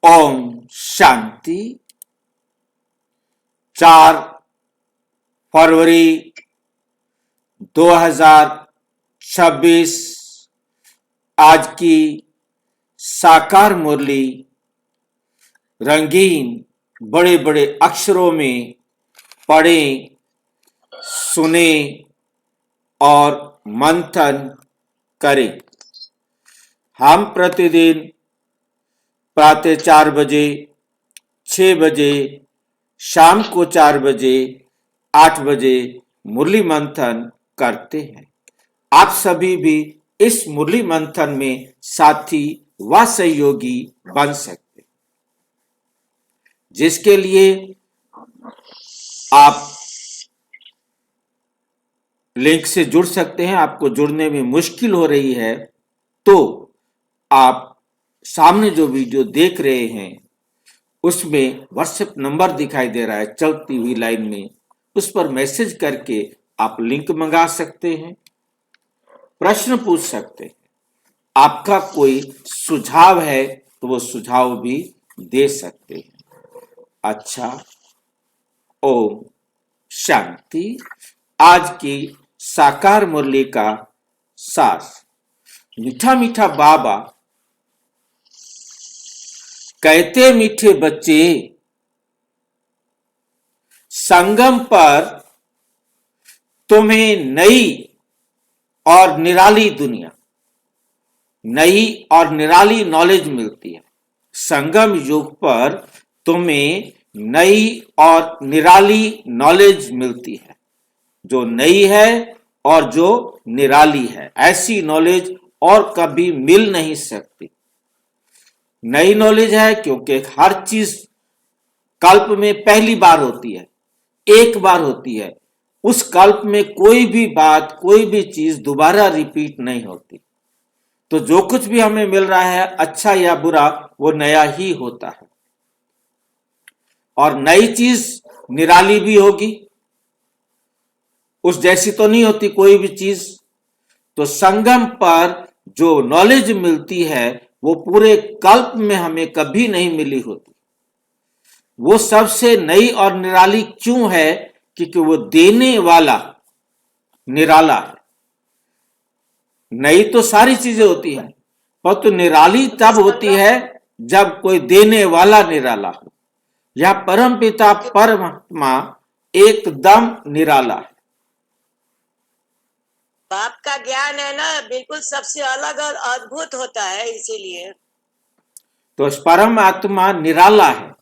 ओम शांति। 4 फरवरी 2026 आज की साकार मुरली रंगीन बड़े बड़े अक्षरों में पढ़ें, सुने और मंथन करें। हम प्रतिदिन प्रातः 4 बजे, 6 बजे, शाम को 4 बजे, 8 बजे मुरली मंथन करते हैं। आप सभी भी इस मुरली मंथन में साथी व सहयोगी बन सकते हैं, जिसके लिए आप लिंक से जुड़ सकते हैं। आपको जुड़ने में मुश्किल हो रही है तो आप सामने जो वीडियो देख रहे हैं उसमें व्हाट्सएप नंबर दिखाई दे रहा है चलती हुई लाइन में, उस पर मैसेज करके आप लिंक मंगा सकते हैं, प्रश्न पूछ सकते हैं। आपका कोई सुझाव है तो वो सुझाव भी दे सकते हैं। अच्छा, ओम शांति। आज की साकार मुरली का सार। मीठा मीठा बाबा कहते, मीठे बच्चे, संगम पर तुम्हें नई और निराली दुनिया, नई और निराली नॉलेज मिलती है। संगम युग पर तुम्हें नई और निराली नॉलेज मिलती है, जो नई है और जो निराली है। ऐसी नॉलेज और कभी मिल नहीं सकती। नई नॉलेज है क्योंकि हर चीज कल्प में पहली बार होती है, एक बार होती है। उस कल्प में कोई भी बात, कोई भी चीज दोबारा रिपीट नहीं होती। तो जो कुछ भी हमें मिल रहा है, अच्छा या बुरा, वो नया ही होता है। और नई चीज निराली भी होगी, उस जैसी तो नहीं होती कोई भी चीज। तो संगम पर जो नॉलेज मिलती है वो पूरे कल्प में हमें कभी नहीं मिली होती। वो सबसे नई और निराली क्यों है? क्योंकि वो देने वाला निराला है। नई तो सारी चीजें होती है, पर तो निराली तब होती है जब कोई देने वाला निराला हो। यह परम पिता परमात्मा एकदम निराला है। बाप का ज्ञान है ना, बिल्कुल सबसे अलग और अद्भुत होता है, इसीलिए तो परमात्मा निराला है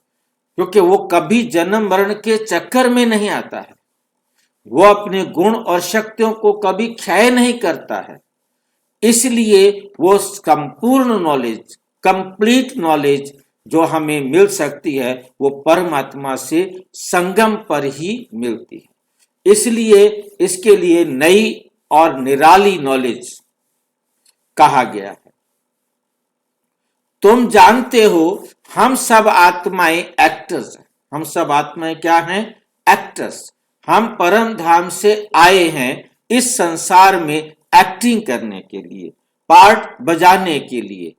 क्योंकि वो कभी जन्म मरण के चक्कर में नहीं आता है। वो अपने गुण और शक्तियों को कभी क्षय नहीं करता है। इसलिए वो संपूर्ण नॉलेज, कंप्लीट नॉलेज जो हमें मिल सकती है वो परमात्मा से संगम पर ही मिलती है। इसलिए इसके लिए नई और निराली नॉलेज कहा गया है। तुम जानते हो हम सब आत्माएं एक्टर्स हैं। हम सब आत्माएं क्या हैं? एक्टर्स। हम परम धाम से आए हैं इस संसार में एक्टिंग करने के लिए, पार्ट बजाने के लिए।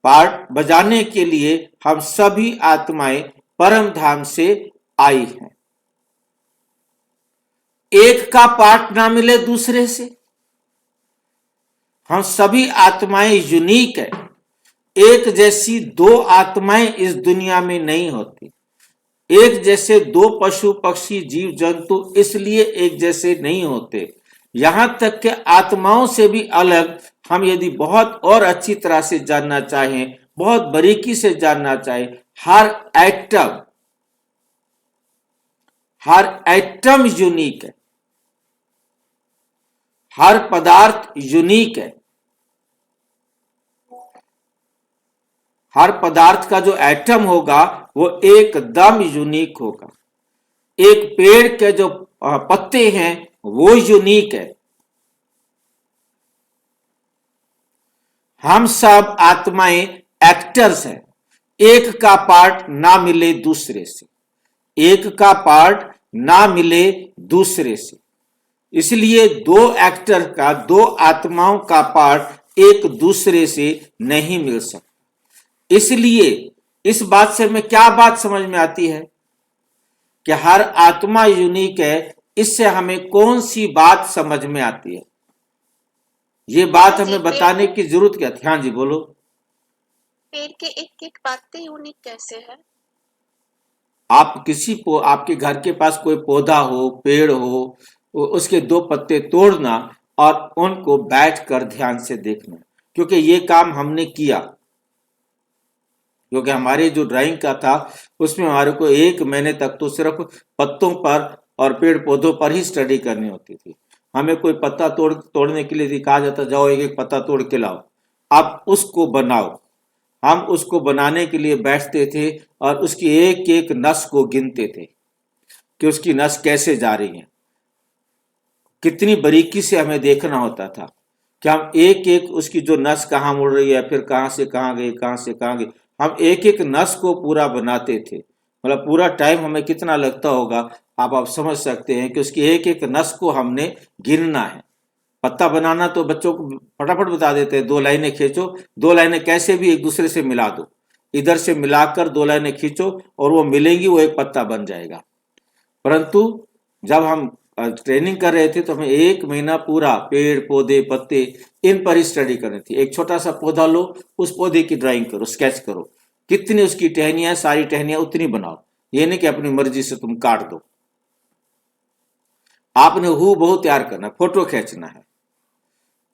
पार्ट बजाने के लिए हम सभी आत्माएं परम धाम से आई हैं। एक का पार्ट ना मिले दूसरे से। हम सभी आत्माएं यूनिक है। एक जैसी दो आत्माएं इस दुनिया में नहीं होती। एक जैसे दो पशु पक्षी जीव जंतु इसलिए एक जैसे नहीं होते। यहां तक कि आत्माओं से भी अलग हम यदि बहुत और अच्छी तरह से जानना चाहें, बहुत बारीकी से जानना चाहें, हर एटम यूनिक है। हर पदार्थ यूनिक है। हर पदार्थ का जो एटम होगा वो एकदम यूनिक होगा। एक पेड़ के जो पत्ते हैं वो यूनिक है। हम सब आत्माएं एक्टर्स हैं। एक का पार्ट ना मिले दूसरे से। एक का पार्ट ना मिले दूसरे से। इसलिए दो एक्टर का, दो आत्माओं का पार्ट एक दूसरे से नहीं मिल सकता। इसलिए इस बात से हमें क्या बात समझ में आती है कि हर आत्मा यूनिक है। इससे हमें कौन सी बात समझ में आती है? ये बात जी, हमें बताने की जरूरत क्या थी? हाँ जी बोलो। पेड़ के एक एक बातें यूनिक कैसे है? आप आपके घर के पास कोई पौधा हो, पेड़ हो, उसके दो पत्ते तोड़ना और उनको बैठकर ध्यान से देखना, क्योंकि ये काम हमने किया। क्योंकि हमारे जो ड्राइंग का था उसमें हमारे को 1 महीने तक तो सिर्फ पत्तों पर और पेड़ पौधों पर ही स्टडी करनी होती थी। हमें कोई पत्ता तोड़ने के लिए कहा जाता, जाओ एक एक पत्ता तोड़ के लाओ, अब उसको बनाओ। हम उसको बनाने के लिए बैठते थे और उसकी एक एक नस को गिनते थे कि उसकी नस कैसे जा रही है। कितनी बारीकी से हमें देखना होता था कि हम एक एक उसकी जो नस कहाँ मुड़ रही है, फिर कहाँ से कहाँ गई, कहाँ से कहाँ गई। हम एक एक नस को पूरा बनाते थे। मतलब पूरा टाइम हमें कितना लगता होगा आप समझ सकते हैं कि उसकी एक एक नस को हमने गिनना है। पत्ता बनाना तो बच्चों को फटाफट बता देते हैं, 2 लाइनें खींचो, 2 लाइनें कैसे भी एक दूसरे से मिला दो, इधर से मिलाकर 2 लाइनें खींचो और वो मिलेंगी, वो एक पत्ता बन जाएगा। परंतु जब हम ट्रेनिंग कर रहे थे तो हमें 1 महीना पूरा पेड़ पौधे पत्ते इन पर ही स्टडी करनी थी। एक छोटा सा पौधा लो, उस पौधे की ड्राइंग करो, स्केच करो, कितनी उसकी टहनियां, सारी टहनियां उतनी बनाओ। ये नहीं कि अपनी मर्जी से तुम काट दो। आपने हू बहु तैयार करना, फोटो खींचना है।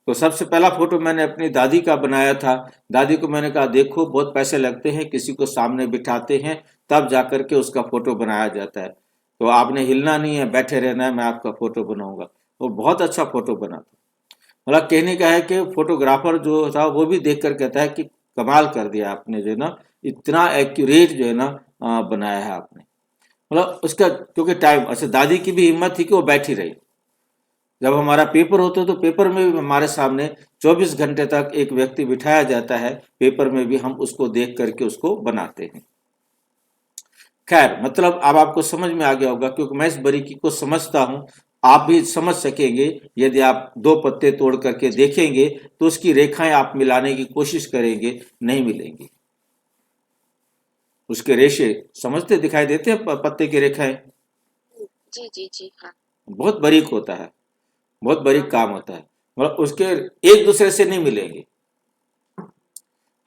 तो सबसे पहला फोटो मैंने अपनी दादी का बनाया था। दादी को मैंने कहा देखो बहुत पैसे लगते हैं, किसी को सामने बिठाते हैं तब जाकर के उसका फोटो बनाया जाता है, तो आपने हिलना नहीं है, बैठे रहना है, मैं आपका फोटो बनाऊंगा। वो बहुत अच्छा फोटो बना था। मतलब कहने का है कि फोटोग्राफर जो था वो भी देख कर कहता है कि कमाल कर दिया आपने, जो है ना इतना एक्यूरेट जो है ना बनाया है आपने। मतलब उसका क्योंकि टाइम, अच्छा दादी की भी हिम्मत थी कि वो बैठी रही। जब हमारा पेपर होता तो पेपर में भी हमारे सामने 24 घंटे तक एक व्यक्ति बिठाया जाता है, पेपर में भी हम उसको देख करके उसको बनाते हैं। खैर मतलब अब आपको समझ में आ गया होगा, क्योंकि मैं इस बारीकी को समझता हूं, आप भी समझ सकेंगे। यदि आप 2 पत्ते तोड़ करके देखेंगे तो उसकी रेखाएं आप मिलाने की कोशिश करेंगे, नहीं मिलेंगी। उसके रेशे समझते दिखाई देते हैं, पत्ते की रेखाएं जी जी जी हाँ। बहुत बारीक होता है, बहुत बारीक काम होता है। मतलब उसके एक दूसरे से नहीं मिलेंगे।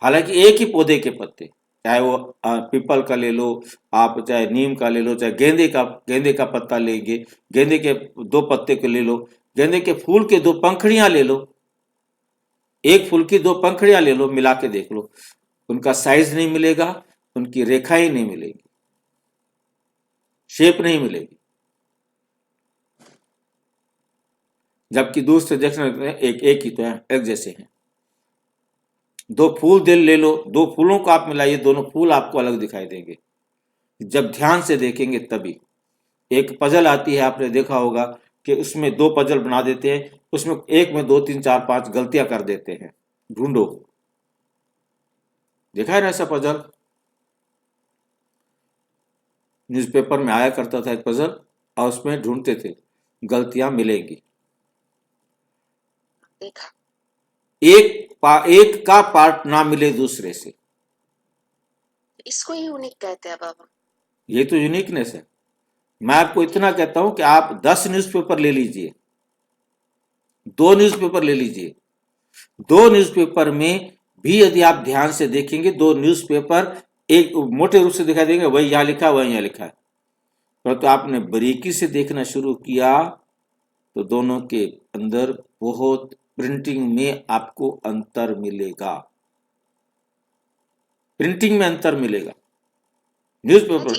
हालांकि एक ही पौधे के पत्ते, चाहे वो पीपल का ले लो आप, चाहे नीम का ले लो, चाहे गेंदे का पत्ता लेंगे, गेंदे के 2 पत्ते को ले लो, गेंदे के फूल के 2 पंखड़ियां ले लो, एक फूल की 2 पंखड़ियां ले लो, मिला के देख लो, उनका साइज नहीं मिलेगा, उनकी रेखाएं नहीं मिलेगी, शेप नहीं मिलेगी। जबकि दूर से देखने लगते हैं एक एक ही तो है, एक जैसे हैं। 2 फूल दिल ले लो, 2 फूलों को आप मिलाइए, दोनों फूल आपको अलग दिखाई देंगे। जब ध्यान से देखेंगे तभी। एक पजल आती है, आपने देखा होगा कि उसमें 2 पजल बना देते हैं, उसमें एक में 2 3 4 5 गलतियां कर देते हैं। ढूंढो, देखा है ना ऐसा पजल? न्यूज़पेपर में आया करता था एक पजल, और उसमें ढूंढते थे गलतियां मिलेंगी। देखा। एक का पार्ट ना मिले दूसरे से, इसको ही यूनिक कहते हैं बाबा। ये तो यूनिकनेस है। मैं आपको इतना कहता हूं कि आप 10 न्यूज़पेपर ले लीजिए, 2 न्यूज़पेपर ले लीजिए, 2 न्यूज़पेपर में भी यदि आप ध्यान से देखेंगे, 2 न्यूज़पेपर एक मोटे रूप से दिखाई देंगे, वही यहां लिखा है, वही यहां लिखा है। परंतु आपने बारीकी से देखना शुरू किया तो दोनों के अंदर बहुत प्रिंटिंग में आपको अंतर मिलेगा, प्रिंटिंग में अंतर मिलेगा। न्यूज़पेपर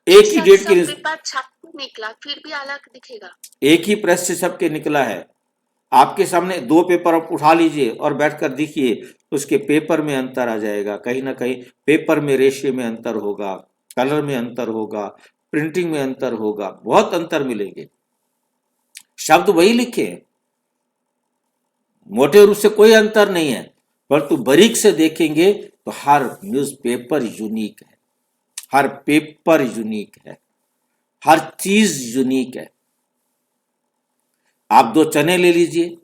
एक ही डेट के पेपर छाप के निकला फिर भी अलग दिखेगा। एक ही प्रेस से सबके निकला है। आपके सामने 2 पेपर आप उठा लीजिए और बैठकर देखिए, उसके पेपर में अंतर आ जाएगा। कहीं ना कहीं पेपर में रेशियो में अंतर होगा, कलर में अंतर होगा, प्रिंटिंग में अंतर होगा, बहुत अंतर मिलेंगे। शब्द वही लिखे हैं, मोटे रूप से कोई अंतर नहीं है, परंतु बारीक से देखेंगे तो हर न्यूज़पेपर यूनिक है, हर पेपर यूनिक है, हर चीज यूनिक है। आप 2 चने ले लीजिए,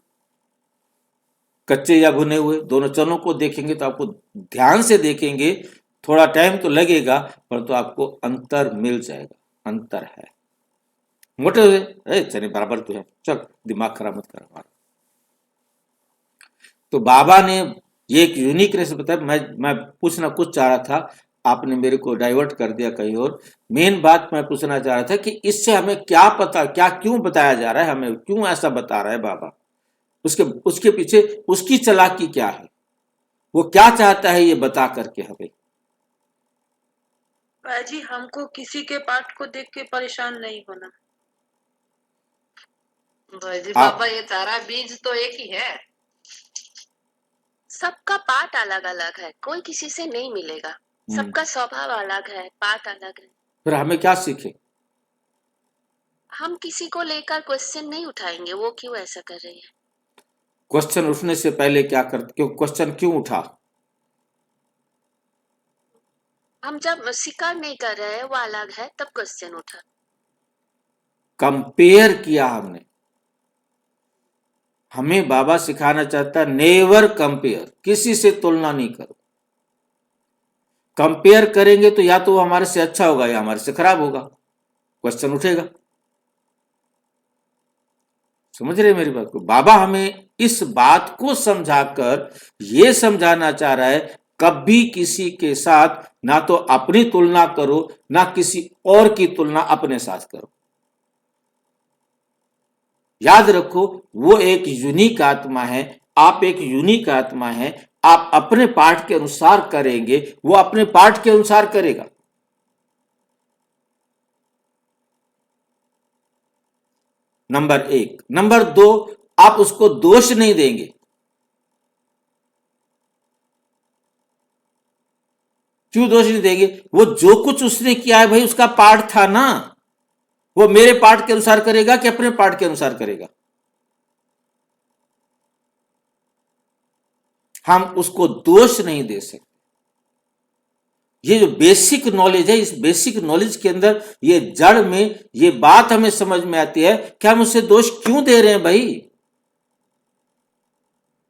कच्चे या भुने हुए, दोनों चनों को देखेंगे तो आपको ध्यान से देखेंगे थोड़ा टाइम तो लगेगा, परंतु आपको अंतर मिल जाएगा। अंतर है। मोटे हुए चने बराबर तो है, चल दिमाग खराब मत कर हमारा। तो बाबा ने ये एक यूनिकनेस बताया। मैं कुछ ना कुछ चाह रहा था, आपने मेरे को डाइवर्ट कर दिया कहीं और। मेन बात मैं पूछना चाह रहा था कि इससे हमें क्या पता, क्या क्यों बताया जा रहा है, हमें क्यों ऐसा बता रहा है बाबा, उसके उसके पीछे उसकी चालाकी क्या है, वो क्या चाहता है ये बता करके हमें। जी हमको किसी के पाठ को देख के परेशान नहीं होना। जी आप बाबा, ये सारा बीज तो एक ही है। सबका पाठ अलग अलग है, कोई किसी से नहीं मिलेगा। सबका स्वभाव अलग है, पाठ अलग है। फिर हमें क्या सीखे? हम किसी को लेकर क्वेश्चन नहीं उठाएंगे, वो क्यों ऐसा कर रही है। क्वेश्चन उठने से पहले क्या करते, क्यों क्वेश्चन क्यों उठा? हम जब स्वीकार नहीं कर रहे हैं वो अलग है, तब क्वेश्चन उठा। कंपेयर किया हमने। हमें बाबा सिखाना चाहता है नेवर कंपेयर, किसी से तुलना नहीं करो। कंपेयर करेंगे तो या तो वो हमारे से अच्छा होगा या हमारे से खराब होगा, क्वेश्चन उठेगा। समझ रहे मेरी बात को? बाबा हमें इस बात को समझाकर ये समझाना चाह रहा है, कभी किसी के साथ ना तो अपनी तुलना करो, ना किसी और की तुलना अपने साथ करो। याद रखो, वो एक यूनिक आत्मा है, आप एक यूनिक आत्मा है। आप अपने पाठ के अनुसार करेंगे, वो अपने पाठ के अनुसार करेगा। नंबर 1। नंबर 2, आप उसको दोष नहीं देंगे। क्यों दोष नहीं देंगे? वो जो कुछ उसने किया है भाई, उसका पाठ था ना। वो मेरे पाठ के अनुसार करेगा कि अपने पाठ के अनुसार करेगा? हम उसको दोष नहीं दे सकते। ये जो बेसिक नॉलेज है, इस बेसिक नॉलेज के अंदर ये जड़ में ये बात हमें समझ में आती है कि हम उसे दोष क्यों दे रहे हैं भाई।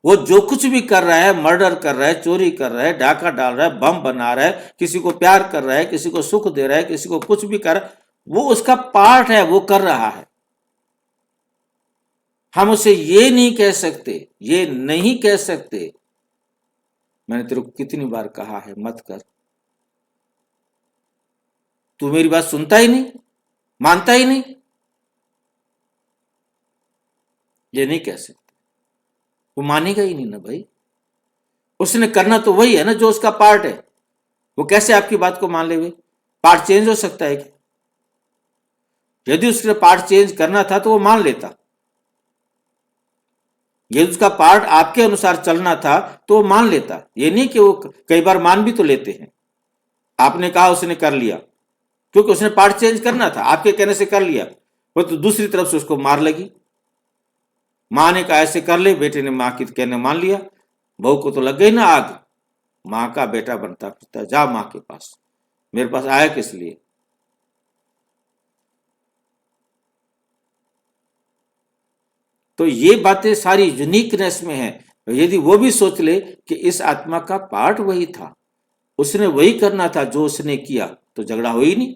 वो जो कुछ भी कर रहा है, मर्डर कर रहा है, चोरी कर रहा है, डाका डाल रहा है, बम बना रहा है, किसी को प्यार कर रहा है, किसी को सुख दे रहा है, किसी को कुछ भी कर रहा है, वो उसका पार्ट है, वो कर रहा है। हम उसे ये नहीं कह सकते, ये नहीं कह सकते, मैंने तेरे को कितनी बार कहा है मत कर। तू मेरी बात सुनता ही नहीं, मानता ही नहीं। ये नहीं कह सकते, वो मानेगा ही नहीं ना भाई। उसने करना तो वही है ना जो उसका पार्ट है। वो कैसे आपकी बात को मान ले हुए? पार्ट चेंज हो सकता है क्या? यदि उसने पार्ट चेंज करना था तो वो मान लेता। यदि उसका पार्ट आपके अनुसार चलना था तो वो मान लेता। ये नहीं कि वो कई बार मान भी तो लेते हैं। आपने कहा, उसने कर लिया, क्योंकि उसने पार्ट चेंज करना था, आपके कहने से कर लिया। वो तो दूसरी तरफ से उसको मार लगी। माँ ने कहा ऐसे कर ले, बेटे ने माँ की कहने मान लिया। बहू को तो लग गई ना आग। माँ का बेटा बनता फिरता, जा माँ के पास, मेरे पास आया किस लिए? तो ये बातें सारी यूनिकनेस में है। यदि वो भी सोच ले कि इस आत्मा का पार्ट वही था, उसने वही करना था जो उसने किया, तो झगड़ा हो ही नहीं।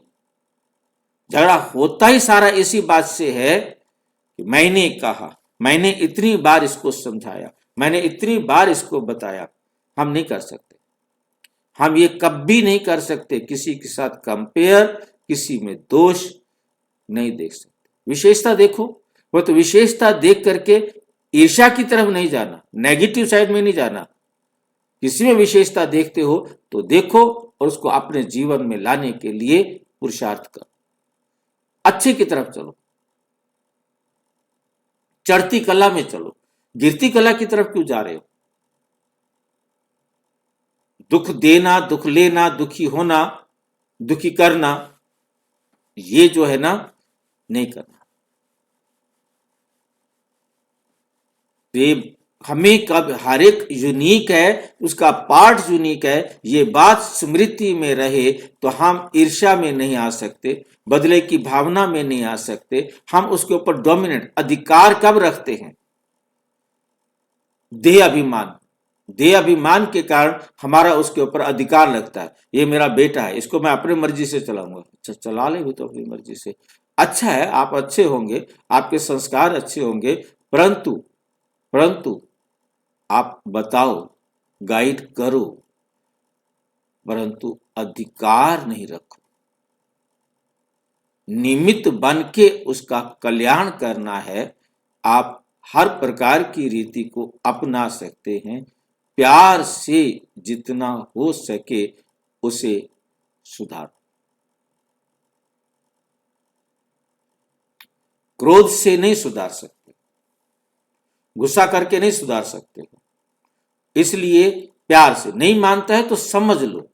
झगड़ा होता ही सारा इसी बात से है कि मैंने कहा, मैंने इतनी बार इसको समझाया, मैंने इतनी बार इसको बताया। हम नहीं कर सकते, हम ये कभी नहीं कर सकते किसी के साथ कंपेयर, किसी में दोष नहीं देख सकते। विशेषता देखो, वो तो विशेषता देख करके ईर्ष्या की तरफ नहीं जाना, नेगेटिव साइड में नहीं जाना। किसी में विशेषता देखते हो तो देखो और उसको अपने जीवन में लाने के लिए पुरुषार्थ करो, अच्छे की तरफ चलो, चढ़ती कला में चलो। गिरती कला की तरफ क्यों जा रहे हो? दुख देना, दुख लेना, दुखी होना, दुखी करना, ये जो है ना नहीं करना। ये हमें कब, हर एक यूनिक है, उसका पार्ट यूनिक है। ये बात स्मृति में रहे तो हम ईर्ष्या में नहीं आ सकते, बदले की भावना में नहीं आ सकते। हम उसके ऊपर डोमिनेट अधिकार कब रखते हैं? देह अभिमान, देह अभिमान के कारण हमारा उसके ऊपर अधिकार लगता है। ये मेरा बेटा है, इसको मैं अपनी मर्जी से चलाऊंगा। अच्छा, चला ले भी तो अपनी मर्जी से। अच्छा है, आप अच्छे होंगे, आपके संस्कार अच्छे होंगे, परंतु परंतु आप बताओ, गाइड करो, परंतु अधिकार नहीं रखो। निमित्त बन के उसका कल्याण करना है। आप हर प्रकार की रीति को अपना सकते हैं। प्यार से जितना हो सके उसे सुधारो। क्रोध से नहीं सुधार सकते, गुस्सा करके नहीं सुधार सकते हो। इसलिए प्यार से, नहीं मानता है तो समझ लो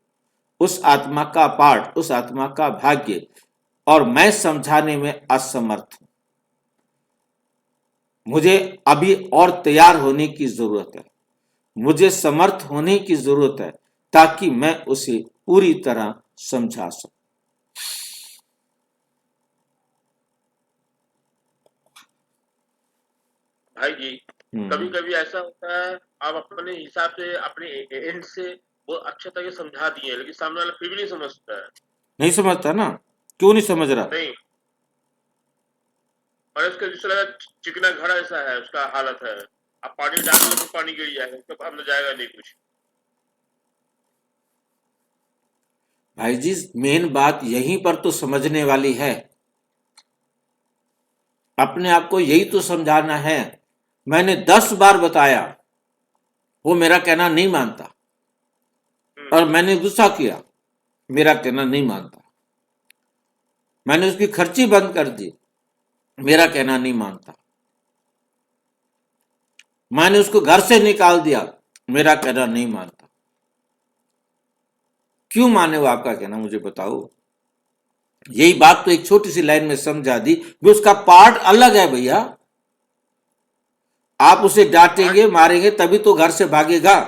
उस आत्मा का पाठ, उस आत्मा का भाग्य, और मैं समझाने में असमर्थ हूं। मुझे अभी और तैयार होने की जरूरत है, मुझे समर्थ होने की जरूरत है, ताकि मैं उसे पूरी तरह समझा सकूं। भाई जी, कभी कभी ऐसा होता है, आप अपने हिसाब से, अपने एंड से वो अच्छा तरह से समझा दिए, लेकिन सामने वाला फिर भी नहीं समझता है। नहीं समझता ना, क्यों नहीं समझ रहा? नहीं, और उसका जिस तरह चिकना घड़ा ऐसा है, उसका हालत है, आप पानी डालोगे तो पानी गिर जाएगा, उसका अंदर जाएगा नहीं कुछ। भाई जी, मेन बात यहीं पर तो समझने वाली है। अपने आप को यही तो समझाना है। मैंने 10 बार बताया, वो मेरा कहना नहीं मानता, और मैंने गुस्सा किया, मेरा कहना नहीं मानता। मैंने उसकी खर्ची बंद कर दी, मेरा कहना नहीं मानता। मैंने उसको घर से निकाल दिया, मेरा कहना नहीं मानता। क्यों माने वो आपका कहना, मुझे बताओ। यही बात तो एक छोटी सी लाइन में समझा दी कि उसका पार्ट अलग है भैया। आप उसे डांटेंगे, मारेंगे, तभी तो घर से भागेगा।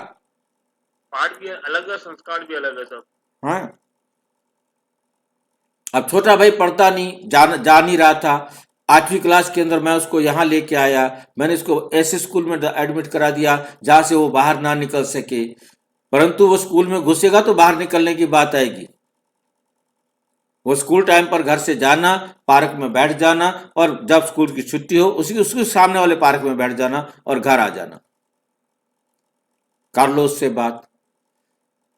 पाठ भी अलग है, संस्कार भी अलग है सब। हाँ, अब छोटा भाई पढ़ता नहीं, जा नहीं रहा था। 8वीं क्लास के अंदर मैं उसको यहाँ लेके आया, मैंने इसको ऐसे स्कूल में एडमिट करा दिया जहां से वो बाहर ना निकल सके। परंतु वो स्कूल में घुसेगा तो बाहर निकलने की बात आएगी। वो स्कूल टाइम पर घर से जाना, पार्क में बैठ जाना, और जब स्कूल की छुट्टी हो उसके सामने वाले पार्क में बैठ जाना और घर आ जाना। कर लो उससे बात।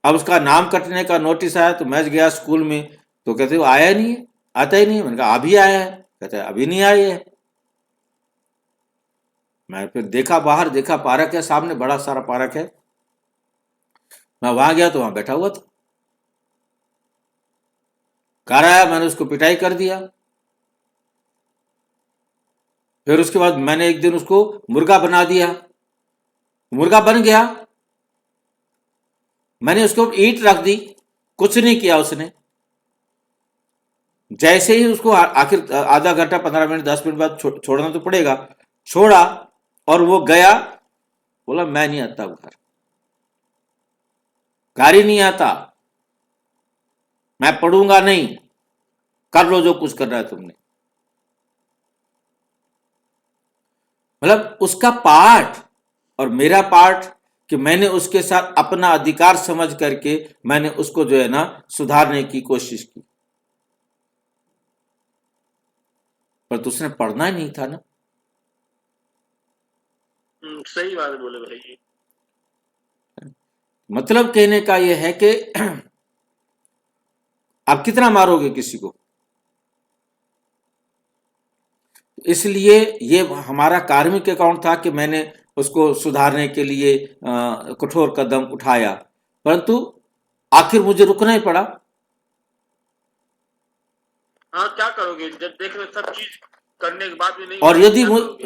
अब उसका नाम कटने का नोटिस आया तो मैं गया स्कूल में, तो कहते वो आया नहीं है, आता ही नहीं है। मैंने कहा अभी आया है, कहते अभी नहीं आया है। मैं फिर देखा बाहर, देखा पार्क है सामने, बड़ा सारा पार्क है। मैं वहां गया तो वहां बैठा हुआ था। घर आया, मैंने उसको पिटाई कर दिया। फिर उसके बाद मैंने एक दिन उसको मुर्गा बना दिया, मुर्गा बन गया। मैंने उसको ईंट रख दी, कुछ नहीं किया उसने। जैसे ही उसको आखिर आधा घंटा 15 मिनट 10 मिनट बाद छोड़ना तो पड़ेगा, छोड़ा और वो गया, बोला मैं नहीं आता घर ही नहीं आता, मैं पढ़ूंगा नहीं, कर लो जो कुछ कर रहा है तुमने। मतलब उसका पार्ट और मेरा पार्ट कि मैंने उसके साथ अपना अधिकार समझ करके मैंने उसको जो है ना सुधारने की कोशिश की, पर तो उसने पढ़ना ही नहीं था ना। सही बात बोले भाई जी। मतलब कहने का यह है कि आप कितना मारोगे किसी को। इसलिए ये हमारा कार्मिक अकाउंट था कि मैंने उसको सुधारने के लिए कठोर कदम उठाया, परंतु आखिर मुझे रुकना ही पड़ा। हाँ, क्या करोगे जब देख रहे सब चीज करने के बाद भी नहीं। और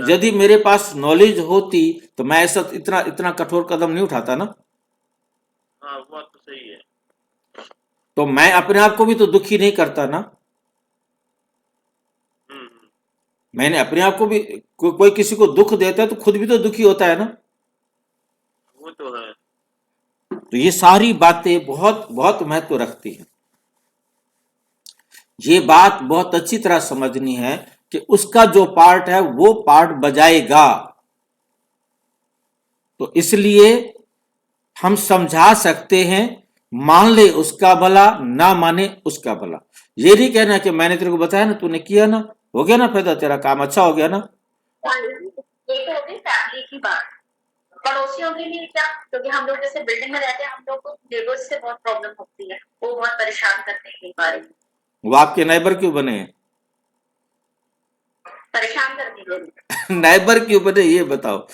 यदि मेरे पास नॉलेज होती तो मैं ऐसा इतना कठोर कदम नहीं उठाता ना। हाँ, वो बात तो सही है। तो मैं अपने आप को भी तो दुखी नहीं करता ना। मैंने अपने आप को भी, कोई किसी को दुख देता है तो खुद भी तो दुखी होता है ना। वो तो है। तो ये सारी बातें बहुत बहुत महत्व रखती हैं। ये बात बहुत अच्छी तरह समझनी है कि उसका जो पार्ट है वो पार्ट बजाएगा। तो इसलिए हम समझा सकते हैं, मान ले उसका भला, ना माने उसका भला। ये नहीं कहना कि मैंने तेरे को बताया ना, तूने किया ना, हो गया ना फायदा, तेरा काम अच्छा हो गया ना। ये तो हो गई फैमिली की बात। पड़ोसियों के लिए क्या, क्योंकि हम लोग जैसे बिल्डिंग में रहते हैं, हम लोग को नेबर्स से बहुत प्रॉब्लम होती है, वो बहुत परेशान करते हैं बारे में। वो आपके नाइबर क्यों बने हैं? परेशान करने के लिए। नाइबर क्यों बने ये बताओ।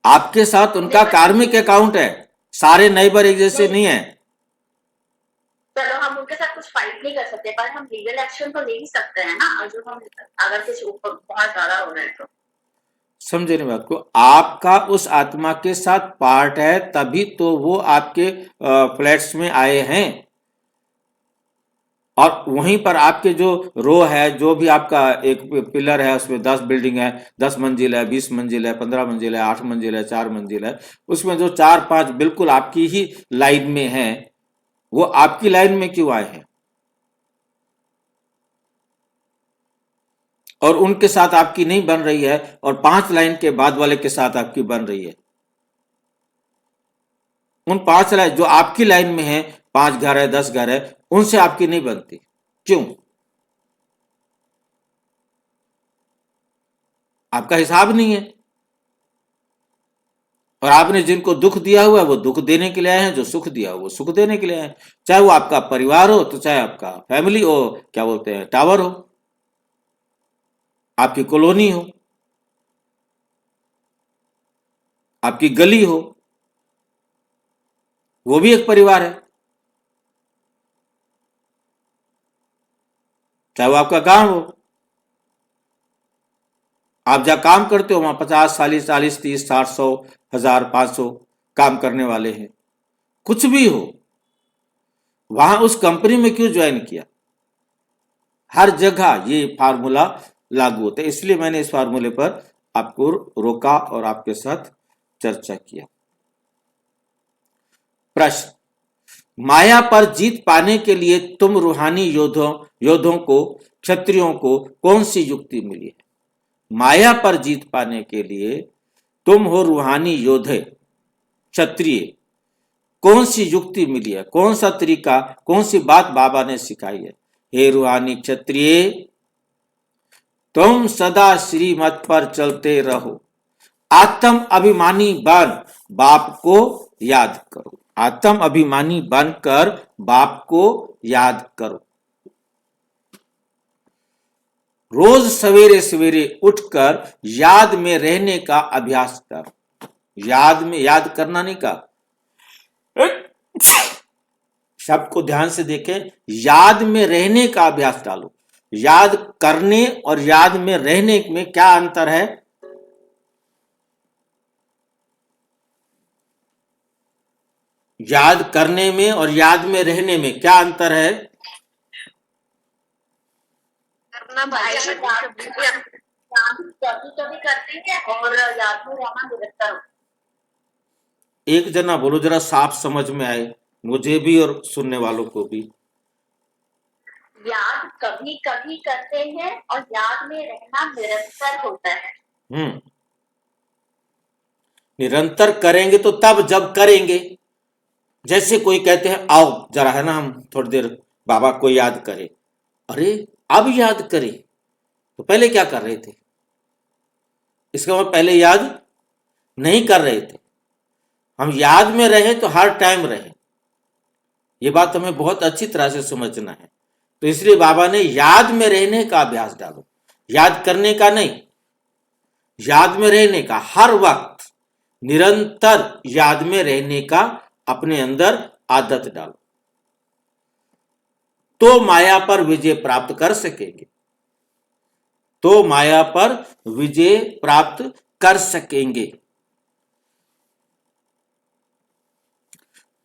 आपके साथ उनका कार्मिक अकाउंट है, सारे नाइबर एक जैसे नहीं है। चलो हम उनके साथ कुछ फाइट नहीं कर सकते, पर हम लीगल एक्शन तो ले ही सकते हैं ना, और जो हम अगर कुछ ऊपर बहुत ज्यादा हो रहा है तो। समझे नहीं बात को? आपका उस आत्मा के साथ पार्ट है, तभी तो वो आपके फ्लैट्स में आए हैं। और वहीं पर आपके जो रो है, जो भी आपका एक पिलर है, उसमें 10 बिल्डिंग है, 10 मंजिल है, 20 मंजिल है, 15 मंजिल है, 8 मंजिल है, 4 मंजिल है, उसमें जो 4-5 बिल्कुल आपकी ही लाइन में है, वो आपकी लाइन में क्यों आए हैं? और उनके साथ आपकी नहीं बन रही है, और 5 लाइन के बाद वाले के साथ आपकी बन रही है। उन 5 लाइन जो आपकी लाइन में है, 5 घर है, 10 घर है, उनसे आपकी नहीं बनती, क्यों? आपका हिसाब नहीं है। और आपने जिनको दुख दिया हुआ है, वो दुख देने के लिए आए हैं, जो सुख दिया हुआ वो सुख देने के लिए आए हैं। चाहे वो आपका परिवार हो, तो चाहे आपका फैमिली हो, क्या बोलते हैं, टावर हो, आपकी कॉलोनी हो, आपकी गली हो, वो भी एक परिवार है। चाहे वो आपका गांव हो, आप जहां काम करते हो वहां 50, 40, 40, 30, 60, 100, 1000, 500 काम करने वाले हैं, कुछ भी हो, वहां उस कंपनी में क्यों ज्वाइन किया? हर जगह ये फार्मूला लागू होता है। इसलिए मैंने इस फार्मूले पर आपको रोका और आपके साथ चर्चा किया। प्रश्न, माया पर जीत पाने के लिए तुम रूहानी योद्धों को, क्षत्रियों को कौन सी युक्ति मिली है? माया पर जीत पाने के लिए तुम हो रूहानी योद्धे, क्षत्रिय, कौन सी युक्ति मिली है? कौन सा तरीका, कौन सी बात बाबा ने सिखाई है? हे रूहानी क्षत्रिय, तुम सदा श्रीमत पर चलते रहो, आत्म अभिमानी बन बाप को याद करो, आत्म अभिमानी बनकर बाप को याद करो। रोज सवेरे सवेरे उठकर याद में रहने का अभ्यास करो। याद में, याद करना नहीं का, शब्द को ध्यान से देखें, याद में रहने का अभ्यास डालो। याद करने और याद में रहने में क्या अंतर है? याद करने में और याद में रहने में क्या अंतर है? करना भाई कभी करते हैं और याद में रहना निरंतर हो। एक जना बोलो, जरा साफ समझ में आए मुझे भी और सुनने वालों को भी। याद कभी कभी करते हैं और याद में रहना निरंतर होता है। निरंतर करेंगे तो तब जब करेंगे। जैसे कोई कहते हैं आओ जरा, है ना, हम थोड़ी देर बाबा को याद करें। अरे अब याद करें, तो पहले क्या कर रहे थे? इसका मतलब पहले याद नहीं कर रहे थे। हम याद में रहे तो हर टाइम रहे, ये बात हमें बहुत अच्छी तरह से समझना है। तो इसलिए बाबा ने याद में रहने का अभ्यास डालो, याद करने का नहीं, याद में रहने का। हर वक्त निरंतर याद में रहने का अपने अंदर आदत डालो, तो माया पर विजय प्राप्त कर सकेंगे, तो माया पर विजय प्राप्त कर सकेंगे।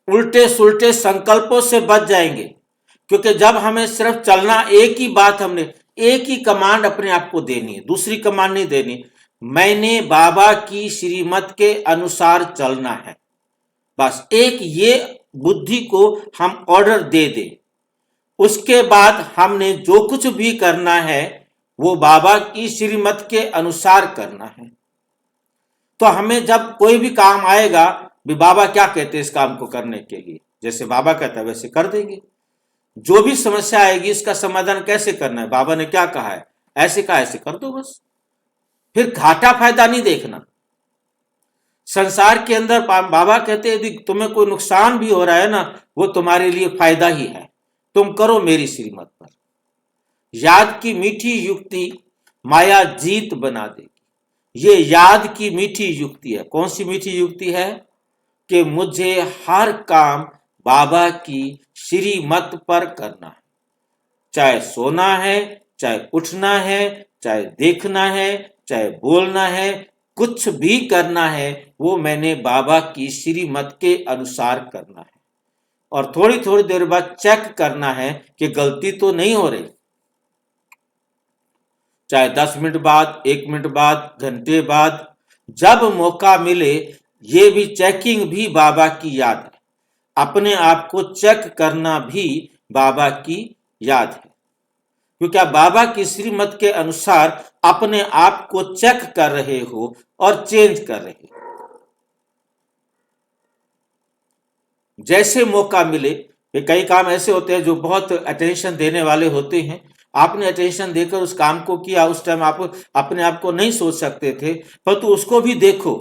उल्टे सुलटे संकल्पों से बच जाएंगे, क्योंकि जब हमें सिर्फ चलना, एक ही बात, हमने एक ही कमांड अपने आप को देनी है, दूसरी कमांड नहीं देनी। मैंने बाबा की श्रीमत के अनुसार चलना है, बस एक ये बुद्धि को हम ऑर्डर दे दें। उसके बाद हमने जो कुछ भी करना है वो बाबा की श्रीमत के अनुसार करना है। तो हमें जब कोई भी काम आएगा, भी बाबा क्या कहते हैं इस काम को करने के लिए, जैसे बाबा कहता है वैसे कर देंगे। जो भी समस्या आएगी इसका समाधान कैसे करना है, बाबा ने क्या कहा है, ऐसे कहा ऐसे कर दो बस। फिर घाटा फायदा नहीं देखना। संसार के अंदर बाबा कहते हैं यदि तुम्हें कोई नुकसान भी हो रहा है ना, वो तुम्हारे लिए फायदा ही है, तुम करो मेरी श्रीमत पर। याद की मीठी युक्ति माया जीत बना देगी। ये याद की मीठी युक्ति है। कौन सी मीठी युक्ति है? कि मुझे हर काम बाबा की श्रीमत पर करना है, चाहे सोना है, चाहे उठना है, चाहे देखना है, चाहे बोलना है, कुछ भी करना है वो मैंने बाबा की श्रीमत के अनुसार करना है। और थोड़ी थोड़ी देर बाद चेक करना है कि गलती तो नहीं हो रही, चाहे 10 मिनट बाद, 1 मिनट बाद, घंटे बाद, जब मौका मिले। ये भी चेकिंग भी बाबा की याद है, अपने आप को चेक करना भी बाबा की याद है, क्योंकि आप बाबा की श्रीमत के अनुसार अपने आप को चेक कर रहे हो और चेंज कर रहे हो। जैसे मौका मिले, कई काम ऐसे होते हैं जो बहुत अटेंशन देने वाले होते हैं, आपने अटेंशन देकर उस काम को किया, उस टाइम आप अपने आप को नहीं सोच सकते थे, परंतु उसको भी देखो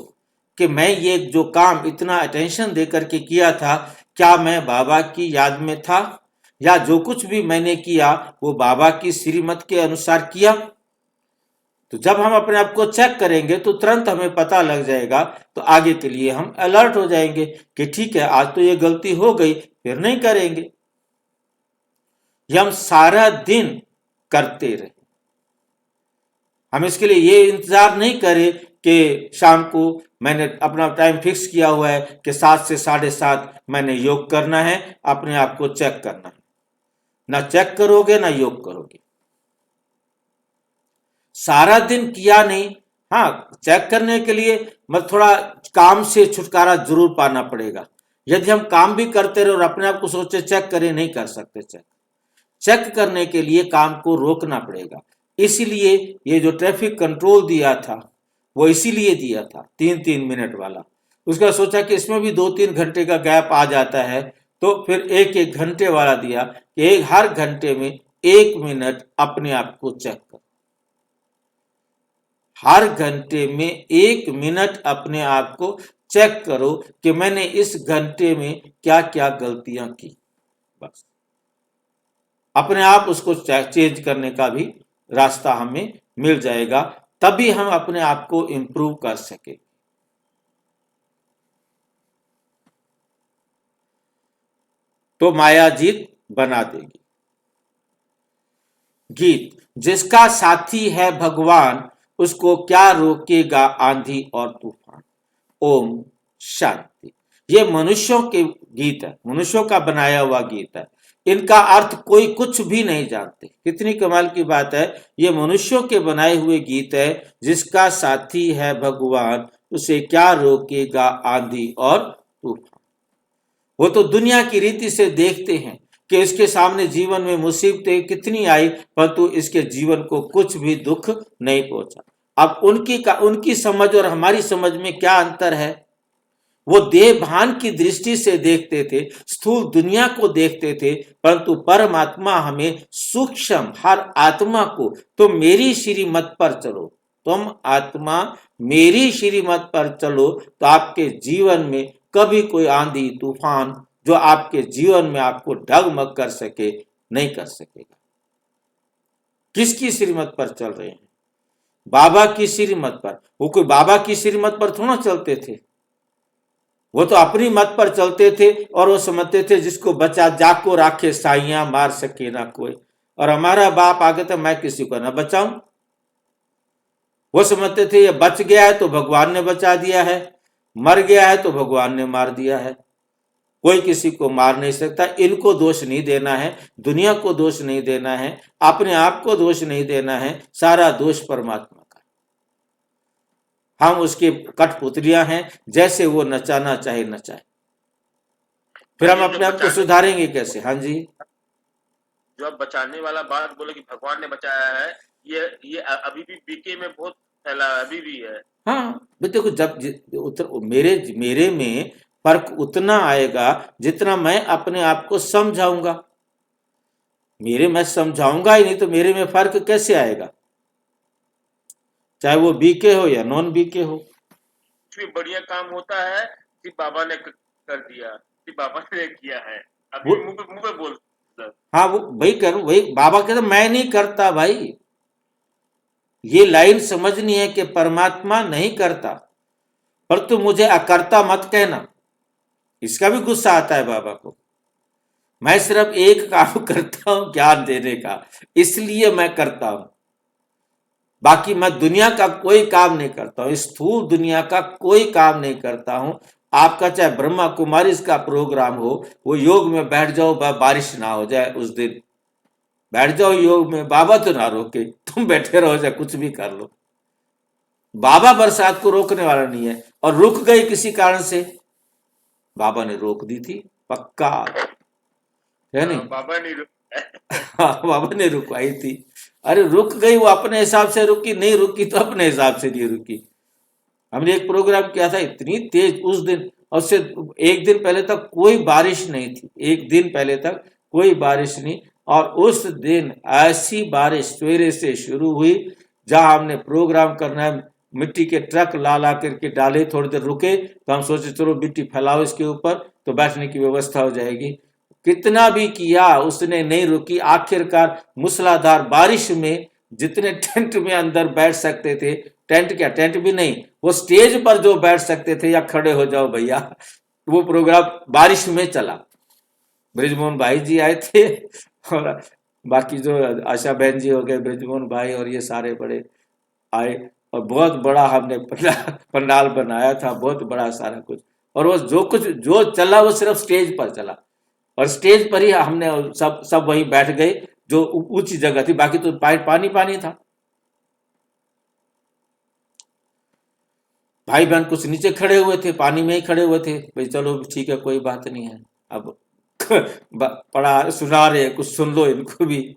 कि मैं ये जो काम इतना अटेंशन देकर के किया था, क्या मैं बाबा की याद में था, या जो कुछ भी मैंने किया वो बाबा की श्रीमत के अनुसार किया। तो जब हम अपने आप को चेक करेंगे तो तुरंत हमें पता लग जाएगा, तो आगे के लिए हम अलर्ट हो जाएंगे कि ठीक है आज तो ये गलती हो गई, फिर नहीं करेंगे। ये हम सारा दिन करते रहे। हम इसके लिए ये इंतजार नहीं करें कि शाम को मैंने अपना टाइम फिक्स किया हुआ है कि 7 से 7:30 मैंने योग करना है, अपने आप को चेक करना है। ना चेक करोगे ना योग करोगे। सारा दिन किया नहीं, हाँ चेक करने के लिए मतलब थोड़ा काम से छुटकारा जरूर पाना पड़ेगा। यदि हम काम भी करते रहे और अपने आप को सोचे चेक करें, नहीं कर सकते। चेक करने के लिए काम को रोकना पड़ेगा। इसीलिए ये जो ट्रैफिक कंट्रोल दिया था वो इसीलिए दिया था 3-3 मिनट वाला। उसका सोचा कि इसमें भी 2-3 घंटे का गैप आ जाता है, तो फिर 1-1 घंटे वाला दिया कि हर घंटे में 1 मिनट अपने आप को चेक करो। हर घंटे में 1 मिनट अपने आप को चेक करो कि मैंने इस घंटे में क्या क्या गलतियां की। बस अपने आप उसको चेंज करने का भी रास्ता हमें मिल जाएगा, तभी हम अपने आप को इंप्रूव कर सके। तो माया जीत बना देगी। गीत, जिसका साथी है भगवान उसको क्या रोकेगा आंधी और तूफान। ओम शांति। ये मनुष्यों के गीत है, मनुष्यों का बनाया हुआ गीत है। इनका अर्थ कोई कुछ भी नहीं जानते। कितनी कमाल की बात है, ये मनुष्यों के बनाए हुए गीत है। जिसका साथी है भगवान उसे क्या रोकेगा आंधी और तूफान। वो तो दुनिया की रीति से देखते हैं कि इसके सामने जीवन में मुसीबतें कितनी आई, परंतु इसके जीवन को कुछ भी दुख नहीं पहुंचा। अब उनकी समझ और हमारी समझ में क्या अंतर है। वो देह भान की दृष्टि से देखते थे, स्थूल दुनिया को देखते थे, परंतु परमात्मा हमें सूक्ष्म हर आत्मा को तुम मेरी श्रीमत पर चलो, तुम आत्मा मेरी श्रीमत पर चलो, तो आपके जीवन में कभी कोई आंधी तूफान जो आपके जीवन में आपको डगमग कर सके नहीं कर सकेगा। किसकी श्रीमत पर चल रहे हैं? बाबा की श्रीमत पर। वो कोई बाबा की श्रीमत पर थोड़ा चलते थे, वो तो अपनी मत पर चलते थे और वो समझते थे जिसको बचा जाको राखे साइयां मार सके ना कोई। और हमारा बाप आगे तो मैं किसी को ना बचाऊं। वो समझते थे ये बच गया है तो भगवान ने बचा दिया है, मर गया है तो भगवान ने मार दिया है, कोई किसी को मार नहीं सकता। इनको दोष नहीं देना है, दुनिया को दोष नहीं देना है, अपने आप को दोष नहीं देना है, सारा दोष परमात्मा का। हम उसके कठपुतलियां हैं, जैसे वो नचाना चाहे नचाए। फिर हम अपने आप को सुधारेंगे कैसे? हाँ जी, जो आप बचाने वाला बात बोले कि भगवान ने बचाया है, ये अभी भी बीके में बहुत फैला अभी भी है। हाँ भाई देखो, मेरे में फर्क उतना आएगा जितना मैं अपने आप को समझाऊंगा। मैं समझाऊंगा ही नहीं तो मेरे में फर्क कैसे आएगा, चाहे वो बीके हो या नॉन बीके हो। कुछ भी बढ़िया काम होता है सिर्फ बाबा ने कर दिया, सिर्फ बाबा ने किया है, अभी वो मुंह पे बोल। हाँ वो वही करूं, वही बाबा कहते मैं नहीं करता भाई। ये लाइन समझनी है कि परमात्मा नहीं करता, पर तू मुझे अकर्ता मत कहना। इसका भी गुस्सा आता है बाबा को। मैं सिर्फ एक काम करता हूं, ज्ञान देने का, इसलिए मैं करता हूं। बाकी मैं दुनिया का कोई काम नहीं करता हूं, स्थूल दुनिया का कोई काम नहीं करता हूं। आपका चाहे ब्रह्मा कुमारी का प्रोग्राम हो, वो योग में बैठ जाओ, बारिश ना हो जाए उस दिन, बैठ जाओ योग में, बाबा तो ना रोके, तुम बैठे रहो, चाहे कुछ भी कर लो। बाबा बरसात को रोकने वाला नहीं है, और रुक गई किसी कारण से, बाबा ने रोक दी थी पक्का, है नहीं? बाबा नहीं हाँ, बाबा ने रुकवाई थी। अरे रुक गई, वो अपने हिसाब से रुकी, नहीं रुकी तो अपने हिसाब से नहीं रुकी। हमने एक प्रोग्राम किया था, इतनी तेज उस दिन, और उससे एक दिन पहले तक कोई बारिश नहीं थी, एक दिन पहले तक कोई बारिश नहीं। और उस दिन ऐसी बारिश सवेरे से शुरू हुई, जहां हमने प्रोग्राम करना है, मिट्टी के ट्रक ला ला करके डाले, थोड़ी देर रुके तो हम सोचे चलो मिट्टी फैलाओ इसके ऊपर तो बैठने की व्यवस्था हो जाएगी। कितना भी किया उसने नहीं रुकी। आखिरकार मूसलाधार बारिश में जितने टेंट में अंदर बैठ सकते थे, टेंट क्या, टेंट भी नहीं, वो स्टेज पर जो बैठ सकते थे, या खड़े हो जाओ भैया, वो प्रोग्राम बारिश में चला। ब्रिजमोहन भाई जी आए थे, और बाकी जो आशा बहन जी हो गए, ब्रिजमोहन भाई, और ये सारे बड़े आए, और बहुत बड़ा हमने पंडाल बनाया था, बहुत बड़ा सारा कुछ। और वो जो कुछ जो चला वो सिर्फ स्टेज पर चला, और स्टेज पर ही हमने सब वहीं बैठ गए, जो ऊंची जगह थी, बाकी तो पानी पानी था। भाई बहन कुछ नीचे खड़े हुए थे, पानी में ही खड़े हुए थे, भाई चलो ठीक है कोई बात नहीं है। अब पढ़ा सुना रहे, कुछ सुन लो इनको भी।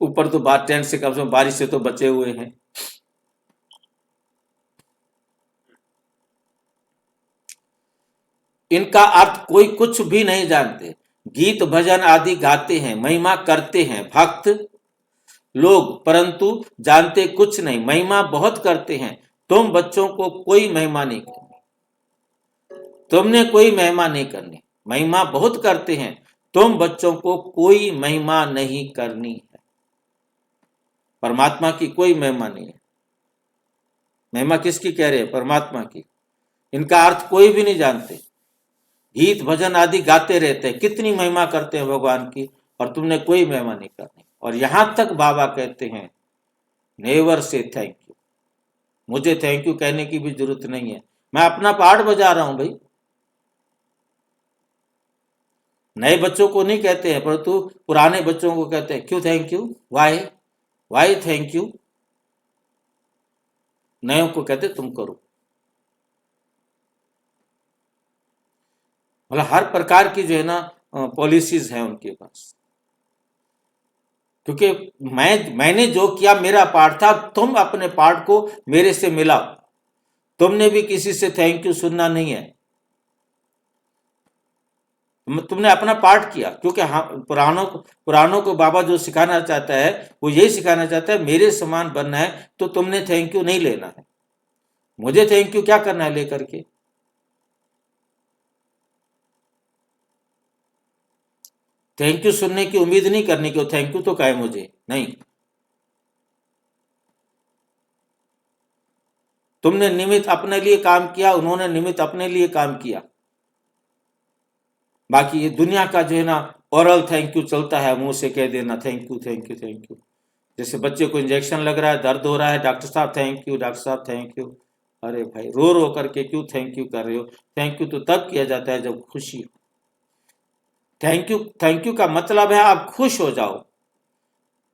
ऊपर तो बात टेंट से कम से कम बारिश से तो बचे हुए हैं। इनका अर्थ कोई कुछ भी नहीं जानते, गीत भजन आदि गाते हैं, महिमा करते हैं भक्त लोग, परंतु जानते कुछ नहीं। महिमा बहुत करते हैं, तुम बच्चों को कोई महिमा नहीं करनी, तुमने कोई महिमा नहीं करनी। महिमा बहुत करते हैं, तुम बच्चों को कोई महिमा नहीं करनी है। परमात्मा की कोई महिमा नहीं है। महिमा किसकी कह रहे हैं? परमात्मा की। इनका अर्थ कोई भी नहीं जानते, गीत भजन आदि गाते रहते हैं, कितनी महिमा करते हैं भगवान की, और तुमने कोई महिमा नहीं करनी। और यहां तक बाबा कहते हैं नेवर से थैंक यू, मुझे थैंक यू कहने की भी जरूरत नहीं है, मैं अपना पार्ट बजा रहा हूं भाई। नए बच्चों को नहीं कहते हैं, परंतु पुराने बच्चों को कहते हैं क्यों thank you, why thank you. नयों को कहते तुम करो। मतलब हर प्रकार की जो है ना पॉलिसीज है उनके पास, क्योंकि मैंने जो किया मेरा पार्ट था, तुम अपने पार्ट को मेरे से मिलाओ। तुमने भी किसी से थैंक यू सुनना नहीं है, तुमने अपना पार्ट किया। क्योंकि पुरानों को बाबा जो सिखाना चाहता है वो यही सिखाना चाहता है, मेरे समान बनना है तो तुमने थैंक यू नहीं लेना है। मुझे थैंक यू क्या करना है लेकर के? थैंक यू सुनने की उम्मीद नहीं करनी कि थैंक यू तो कहे मुझे, नहीं। तुमने निमित्त अपने लिए काम किया, उन्होंने निमित्त अपने लिए काम किया। बाकी ये दुनिया का जो है ना ओरल थैंक यू चलता है, मुंह से कह देना thank you thank you thank you. जैसे बच्चे को इंजेक्शन लग रहा है, दर्द हो रहा है, डॉक्टर साहब थैंक यू, डॉक्टर साहब थैंक यू। अरे भाई रो रो करके क्यों थैंक यू कर रहे हो? थैंक यू तो तब किया जाता है जब खुशी हो। थैंक यू का मतलब है आप खुश हो जाओ,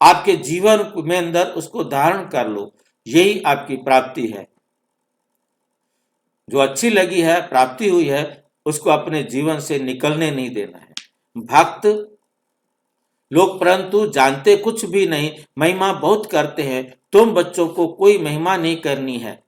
आपके जीवन में अंदर उसको धारण कर लो, यही आपकी प्राप्ति है। जो अच्छी लगी है, प्राप्ति हुई है, उसको अपने जीवन से निकलने नहीं देना है। भक्त लोग परंतु जानते कुछ भी नहीं, महिमा बहुत करते हैं। तुम बच्चों को कोई महिमा नहीं करनी है।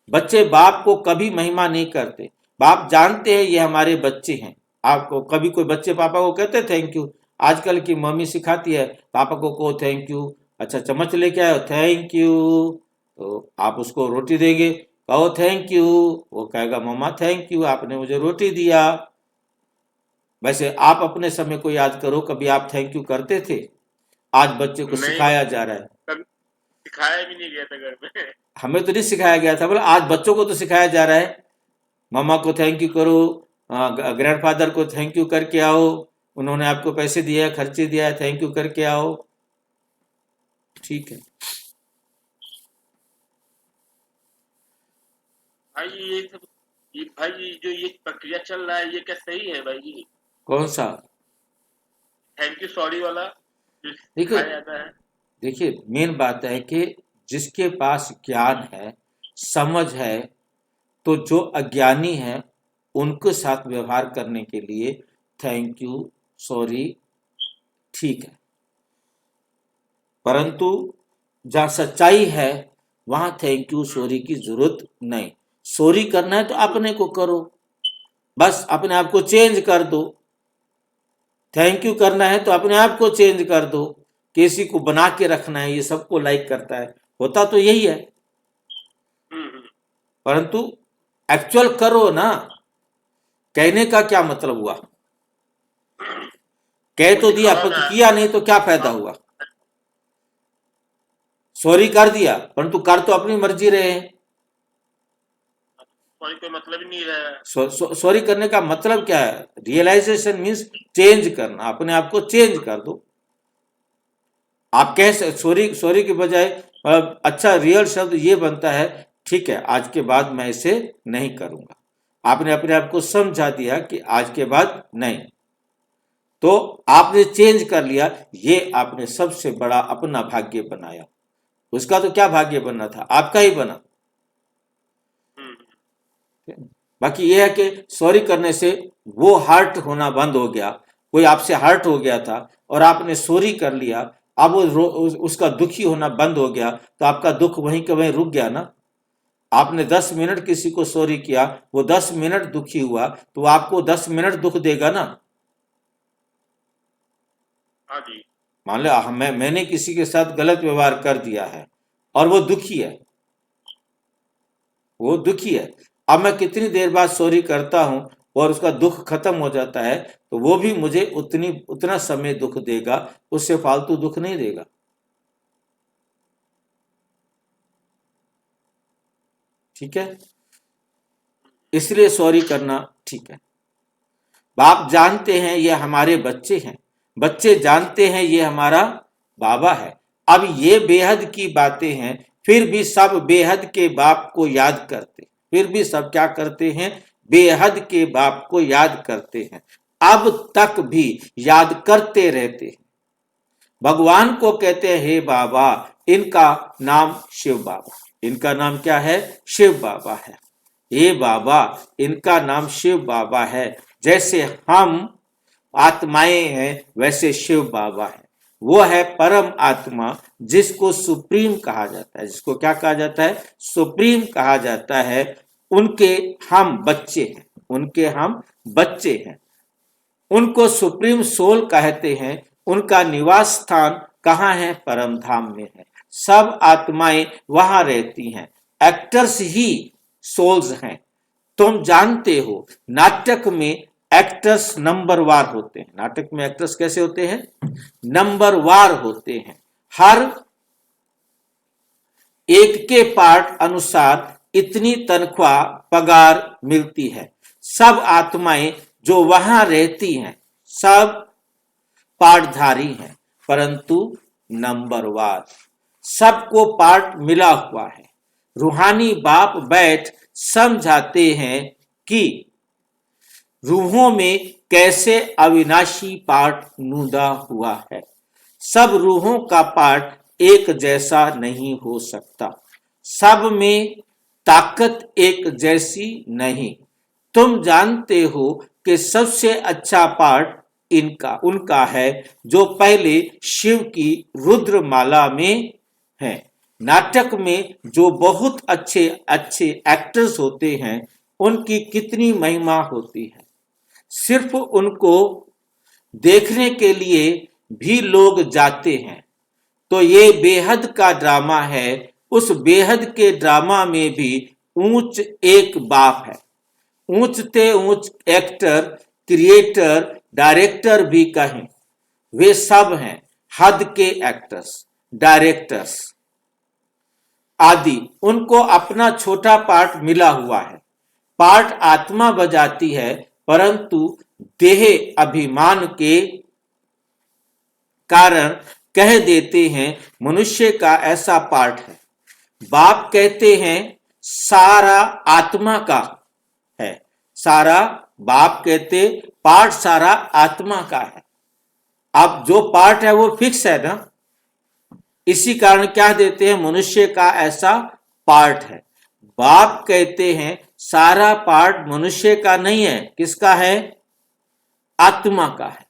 बच्चे बाप को कभी महिमा नहीं करते। बाप जानते हैं ये हमारे बच्चे हैं। आपको कभी कोई बच्चे पापा को कहते थैंक यू? आजकल की मम्मी सिखाती है पापा को कहो थैंक यू, अच्छा चम्मच लेके आए हो थैंक यू, तो आप उसको रोटी देंगे, कहो थैंक यू, वो कहेगा मम्मा थैंक यू, आपने मुझे रोटी दिया। वैसे आप अपने समय को याद करो, कभी आप थैंक यू करते थे? आज बच्चे को नहीं, सिखाया जा रहा है। कभी सिखाया भी नहीं गया था घर में। हमें तो नहीं सिखाया गया था, बोले आज बच्चों को तो सिखाया जा रहा है। मम्मा को थैंक यू करो, ग्रैंडफादर को थैंक यू करके आओ, उन्होंने आपको पैसे दिए हैं, खर्चे दिया है, थैंक यू करके आओ। ठीक है भाई ये सब, ये भाई जो ये प्रक्रिया चल रहा है ये क्या सही है भाई जी? कौन सा? थैंक यू सॉरी वाला जो देखिए सिखाया जाता है। देखिए मेन बात है कि जिसके पास ज्ञान है, समझ है, तो जो अज्ञानी है उनके साथ व्यवहार करने के लिए थैंक यू सॉरी ठीक है, परंतु जहाँ सच्चाई है वहां थैंक यू सॉरी की जरूरत नहीं। सॉरी करना है तो अपने को करो, बस अपने आप को चेंज कर दो। थैंक यू करना है तो अपने आप को चेंज कर दो। किसी को बना के रखना है, ये सबको लाइक करता है, होता तो यही है, परंतु एक्चुअल करो ना। कहने का क्या मतलब हुआ? कह तो दिया पर किया नहीं तो क्या फायदा हुआ? सॉरी कर दिया परंतु कर तो अपनी मर्जी रहे हैं। सॉरी कोई मतलब ही नहीं रहा। सॉरी करने का मतलब क्या है? रियलाइजेशन मीन्स चेंज करना, अपने आप को चेंज कर दो। आप कह सॉरी सॉरी के बजाय अच्छा रियल शब्द ये बनता है ठीक है आज के बाद मैं इसे नहीं करूंगा। आपने अपने आप को समझा दिया कि आज के बाद नहीं, तो आपने चेंज कर लिया। ये आपने सबसे बड़ा अपना भाग्य बनाया। उसका तो क्या भाग्य बनना था, आपका ही बना। बाकी ये है कि सॉरी करने से वो हर्ट होना बंद हो गया। कोई आपसे हर्ट हो गया था और आपने सॉरी कर लिया, अब वो उसका दुखी होना बंद हो गया, तो आपका दुख वहीं के वहीं रुक गया ना। आपने 10 मिनट किसी को सॉरी किया, वो 10 मिनट दुखी हुआ, तो आपको 10 मिनट दुख देगा ना। हाँ जी। मान लो मैंने किसी के साथ गलत व्यवहार कर दिया है और वो दुखी है, वो दुखी है। अब मैं कितनी देर बाद सॉरी करता हूं और उसका दुख खत्म हो जाता है, तो वो भी मुझे उतना समय दुख देगा, उससे फालतू दुख नहीं देगा। ठीक है, इसलिए सॉरी करना ठीक है। बाप जानते हैं ये हमारे बच्चे हैं, बच्चे जानते हैं ये हमारा बाबा है। अब ये बेहद की बातें हैं, फिर भी सब बेहद के बाप को याद करते, फिर भी सब क्या करते हैं? बेहद के बाप को याद करते हैं, अब तक भी याद करते रहते हैं। भगवान को कहते हैं हे बाबा, इनका नाम शिव बाबा, इनका नाम क्या है? शिव बाबा है। हे बाबा, इनका नाम शिव बाबा है। जैसे हम आत्माएं हैं वैसे शिव बाबा है। वो है परम आत्मा, जिसको सुप्रीम कहा जाता है। जिसको क्या कहा जाता है? सुप्रीम कहा जाता है। उनके हम बच्चे हैं, उनके हम बच्चे हैं। उनको सुप्रीम सोल कहते हैं। उनका निवास स्थान कहाँ है? परम धाम में है। सब आत्माएं वहां रहती हैं। एक्टर्स ही सोल्स हैं। तुम जानते हो नाटक में एक्टर्स नंबर वार होते हैं। नाटक में एक्टर्स कैसे होते हैं? नंबर वार होते हैं। हर एक के पार्ट अनुसार इतनी तनख्वाह पगार मिलती है। सब आत्माएं जो वहां रहती हैं सब पार्टधारी हैं, परंतु नंबरवार सबको पार्ट मिला हुआ है। रूहानी बाप बैठ समझाते हैं कि रूहों में कैसे अविनाशी पार्ट नूदा हुआ है। सब रूहों का पार्ट एक जैसा नहीं हो सकता, सब में ताकत एक जैसी नहीं। तुम जानते हो कि सबसे अच्छा पार्ट इनका उनका है जो पहले शिव की रुद्रमाला में है। नाटक में जो बहुत अच्छे अच्छे एक्टर्स होते हैं उनकी कितनी महिमा होती है। सिर्फ उनको देखने के लिए भी लोग जाते हैं। तो ये बेहद का ड्रामा है। उस बेहद के ड्रामा में भी ऊंच एक बाप है। ऊंच ते ऊंच एक्टर, क्रिएटर, डायरेक्टर भी कहें, वे सब हैं हद के एक्टर्स, डायरेक्टर्स आदि। उनको अपना छोटा पार्ट मिला हुआ है। पार्ट आत्मा बजाती है, परंतु देह अभिमान के कारण कह देते हैं मनुष्य का ऐसा पार्ट है। बाप कहते हैं सारा आत्मा का है। सारा बाप कहते पार्ट सारा आत्मा का है। अब जो पार्ट है वो फिक्स है ना, इसी कारण क्या देते हैं मनुष्य का ऐसा पार्ट है। बाप कहते हैं सारा पार्ट मनुष्य का नहीं है, किसका है? आत्मा का है।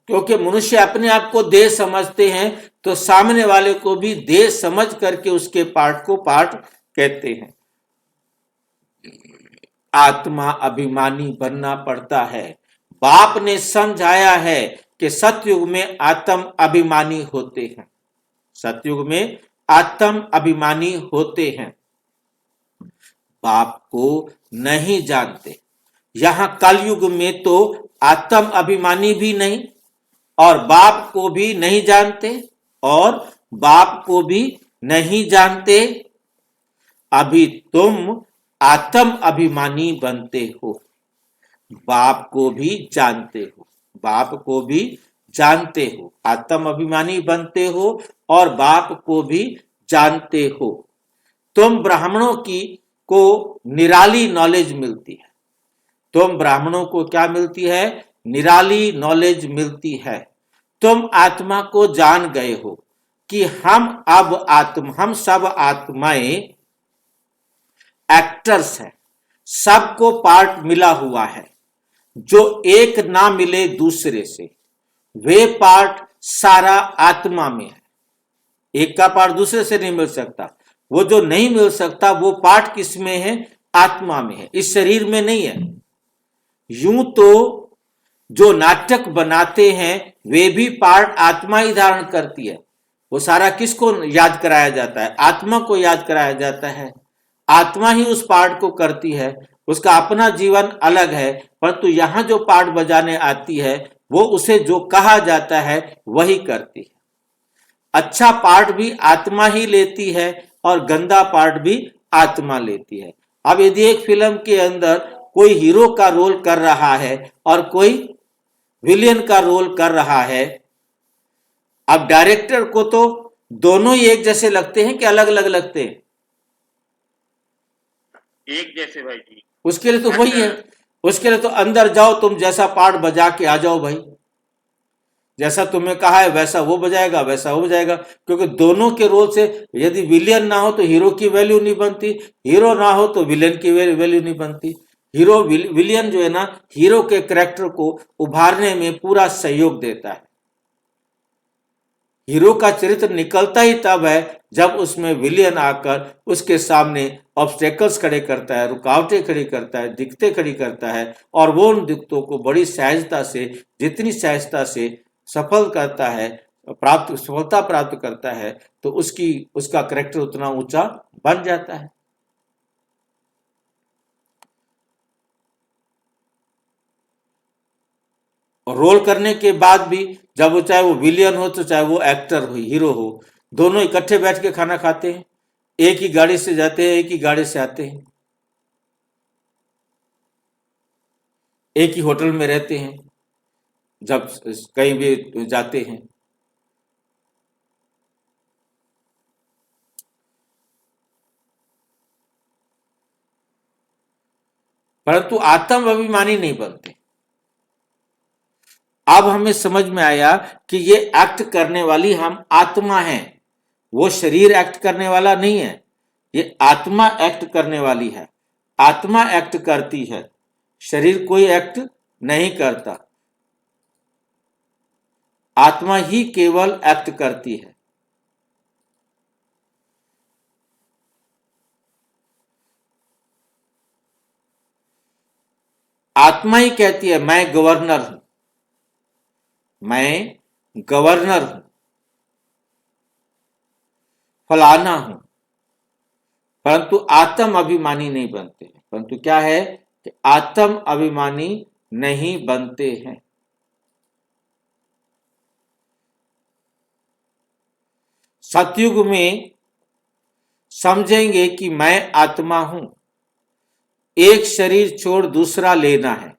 क्योंकि मनुष्य अपने आप को देह समझते हैं तो सामने वाले को भी देह समझ करके उसके पार्ट को पार्ट कहते हैं। आत्मा अभिमानी बनना पड़ता है। बाप ने समझाया है कि सतयुग में आत्म अभिमानी होते हैं। सतयुग में आत्म अभिमानी होते हैं। बाप को नहीं जानते। यहां कलयुग में तो आत्म अभिमानी भी नहीं और बाप को भी नहीं जानते और बाप को भी नहीं जानते। अभी तुम आत्म अभिमानी बनते हो। बाप को भी जानते हो, बाप को भी जानते हो। आत्म अभिमानी बनते हो और बाप को भी जानते हो। तुम ब्राह्मणों को निराली नॉलेज मिलती है। तुम ब्राह्मणों को क्या मिलती है? निराली नॉलेज मिलती है। तुम आत्मा को जान गए हो कि हम सब आत्माएं एक्टर्स हैं। सबको पार्ट मिला हुआ है। जो एक ना मिले दूसरे से, वे पार्ट सारा आत्मा में है। एक का पार्ट दूसरे से नहीं मिल सकता। वो जो नहीं मिल सकता वो पार्ट किस में है? आत्मा में है, इस शरीर में नहीं है। यूं तो जो नाटक बनाते हैं वे भी पार्ट आत्मा ही धारण करती है। वो सारा किसको याद कराया जाता है? आत्मा को याद कराया जाता है। आत्मा ही उस पार्ट को करती है। उसका अपना जीवन अलग है, परंतु यहां जो पार्ट बजाने आती है वो उसे जो कहा जाता है वही करती है। अच्छा पार्ट भी आत्मा ही लेती है और गंदा पार्ट भी आत्मा लेती है। अब यदि एक फिल्म के अंदर कोई हीरो का रोल कर रहा है और कोई विलियन का रोल कर रहा है, अब डायरेक्टर को तो दोनों ही एक जैसे लगते हैं कि अलग अलग लगते हैं? एक जैसे भाई जी। उसके लिए तो वही है। उसके लिए तो अंदर जाओ, तुम जैसा पार्ट बजा के आ जाओ भाई। जैसा तुम्हें कहा है वैसा वो बजाएगा, वैसा वो बजाएगा। क्योंकि दोनों के रोल से यदि विलियन ना हो तो हीरो की वैल्यू नहीं बनती, हीरो ना हो तो विलेन की वैल्यू नहीं बनती। हीरो विलियन जो है ना, हीरो के कैरेक्टर को उभारने में पूरा सहयोग देता है। हीरो का चरित्र निकलता ही तब है जब उसमें विलियन आकर उसके सामने ऑब्स्टेकल्स खड़े करता है, रुकावटें खड़ी करता है, दिक्कतें खड़ी करता है और वो उन दिक्कतों को बड़ी सहजता से, जितनी सहजता से सफल करता है, सफलता प्राप्त करता है, तो उसका कैरेक्टर उतना ऊंचा बन जाता है। और रोल करने के बाद भी जब वो चाहे वो विलियन हो तो चाहे वो एक्टर हो, हीरो हो, दोनों इकट्ठे बैठ के खाना खाते हैं। एक ही गाड़ी से जाते हैं, एक ही गाड़ी से आते हैं, एक ही होटल में रहते हैं जब कहीं भी जाते हैं। परंतु आत्म अभिमानी नहीं बनते। अब हमें समझ में आया कि ये एक्ट करने वाली हम आत्मा हैं, वो शरीर एक्ट करने वाला नहीं है। ये आत्मा एक्ट करने वाली है। आत्मा एक्ट करती है। शरीर कोई एक्ट नहीं करता, आत्मा ही केवल एक्ट करती है। आत्मा ही कहती है मैं गवर्नर हूं, मैं गवर्नर हूं, फलाना हूं। परंतु आत्म अभिमानी नहीं बनते हैं। परंतु क्या है कि आत्म अभिमानी नहीं बनते हैं। सतयुग में समझेंगे कि मैं आत्मा हूं, एक शरीर छोड़ दूसरा लेना है,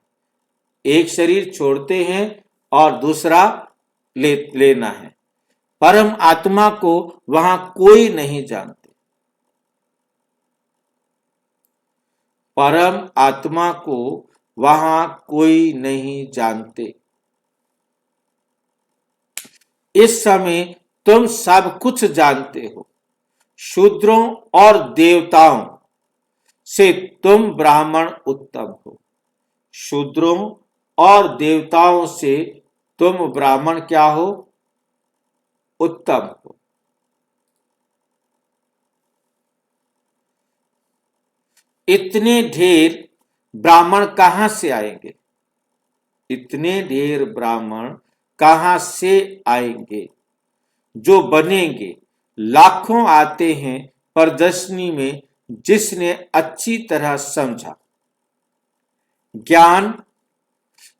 एक शरीर छोड़ते हैं और दूसरा लेना है। परम आत्मा को वहां कोई नहीं जानते, परम आत्मा को वहां कोई नहीं जानते। इस समय तुम सब कुछ जानते हो। शूद्रों और देवताओं से तुम ब्राह्मण उत्तम हो। शूद्रों और देवताओं से तुम ब्राह्मण क्या हो? उत्तम हो। इतने ढेर ब्राह्मण कहां से आएंगे? इतने ढेर ब्राह्मण कहां से आएंगे? जो बनेंगे लाखों आते हैं प्रदर्शनी में, जिसने अच्छी तरह समझा, ज्ञान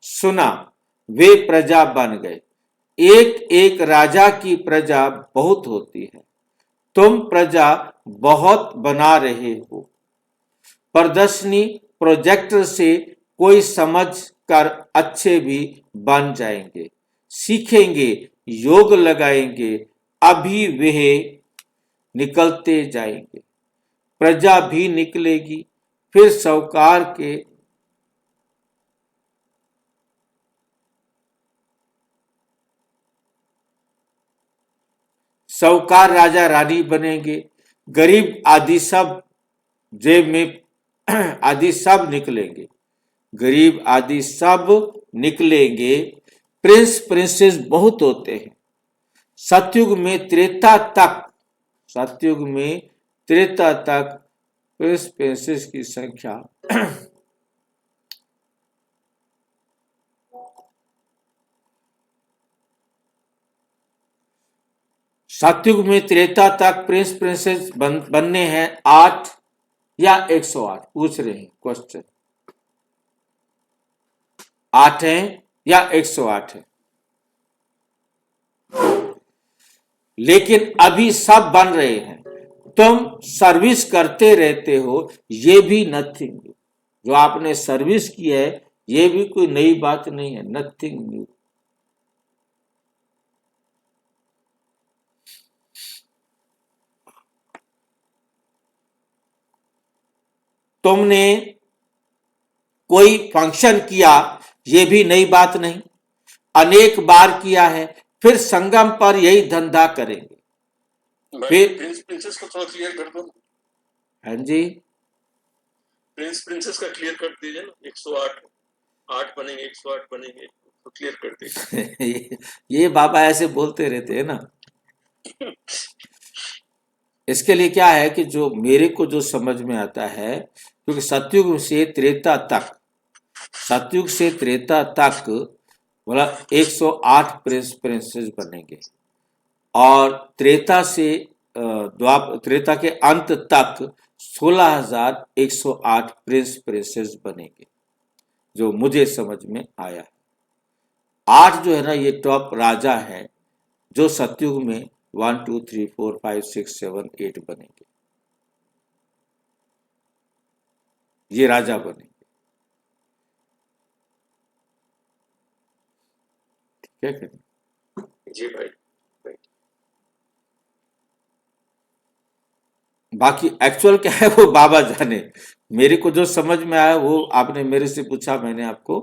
सुना, वे प्रजा बन गए। एक एक राजा की प्रजा बहुत होती है। तुम प्रजा बहुत बना रहे हो। प्रदर्शनी प्रोजेक्टर से कोई समझ कर अच्छे भी बन जाएंगे, सीखेंगे, योग लगाएंगे, अभी वे निकलते जाएंगे। प्रजा भी निकलेगी, फिर साहूकार राजा रानी बनेंगे, गरीब आदि सब जेब में आदि सब निकलेंगे, गरीब आदि सब निकलेंगे। प्रिंस प्रिंसेस बहुत होते हैं। सतयुग में त्रेता तक प्रिंस प्रिंसेस की संख्या सतयुग में त्रेता तक प्रिंस प्रिंसेस बनने हैं 8 या 108। पूछ रहे हैं क्वेश्चन, 8 है या 108 है। लेकिन अभी सब बन रहे हैं। तुम सर्विस करते रहते हो, ये भी नथिंग। जो आपने सर्विस की है ये भी कोई नई बात नहीं है, नथिंग न्यू। तुमने कोई फंक्शन किया, ये भी नई बात नहीं, अनेक बार किया है, फिर संगम पर यही धंधा करेंगे। फिर प्रिंसेस को थोड़ा क्लियर कर दो। हाँ जी, प्रिंसेस का क्लियर कर दीजिए ना। 108 8 बनेंगे, 108 बनेंगे, तो क्लियर कर दीजिए। ये बाबा ऐसे बोलते रहते हैं ना। इसके लिए क्या है कि जो मेरे को जो समझ में आता है, क्योंकि सतयुग से त्रेता तक बोला 108 प्रिंसेस बनेंगे, और त्रेता के अंत तक 16,108 प्रिंसेस बनेंगे, जो मुझे समझ में आया। 8 जो है ना, ये टॉप राजा है, जो सतयुग में 1 2 3 4 5 6 7 8 बनेंगे, ये राजा बनेंगे। क्या करें जी भाई। बाकी एक्चुअल क्या है वो बाबा जाने। मेरे को जो समझ में आया वो आपने मेरे से पूछा, मैंने आपको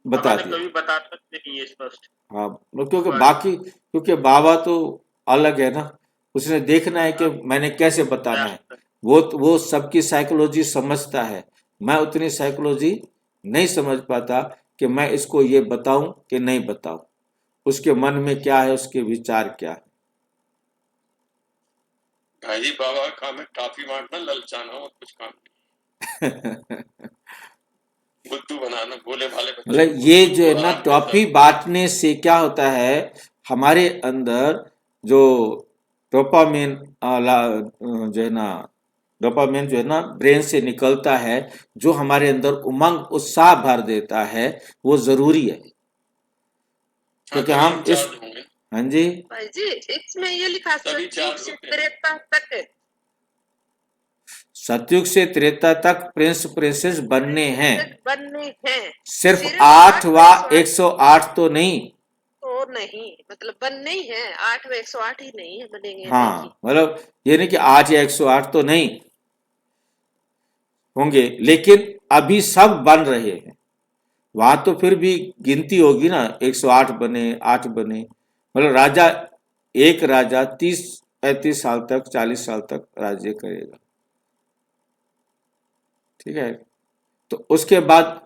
बता दिया। कभी बताता नहीं है स्पष्ट। हाँ, क्योंकि बाबा तो अलग है ना, उसने देखना है कि मैंने कैसे बताना है। वो सबकी साइकोलॉजी समझता है, मैं उतनी साइकोलॉजी नहीं समझ पाता कि मैं इसको ये बताऊं कि नहीं बताऊं, उसके मन में क्या है, उसके विचार क्या है। भाई जी बाबा का काम है टॉफी बांटना, ललचाना और कुछ काम नहीं, बुद्धू बनाना, भोले भाले बच्चों मतलब को ये जो है ना आराम के टॉफी साथ। बांटने से क्या होता है, हमारे अंदर जो डोपामिन जो है ना, डोपामिन जो है ना ब्रेन से निकलता है, जो हमारे अंदर उमंग उत्साह भर देता है, वो जरूरी है। हाँ, क्योंकि तभी हम हम इस, चार्ज होंगे, हाँ जी, भाई जी इसमें ये लिखा तभी सतयुग चार्ज से होते हैं। त्रेता तक। सतयुग से त्रेता तक प्रिंस प्रिंसेस बनने हैं, तक बनने हैं। सिर्फ 8 8 व व 108 108 तो नहीं। तो नहीं, मतलब बनने ही है, 8 व 108 ही नहीं है, बनेंगे नहीं। हाँ, मतलब ये नहीं कि 8 या 108 तो नहीं होंगे, लेकिन अभी सब बन रहे हैं। वहां तो फिर भी गिनती होगी ना, 108 बने, 8 बने, मतलब राजा, एक राजा 30-35 साल तक, 40 साल तक राज्य करेगा, ठीक है। तो उसके बाद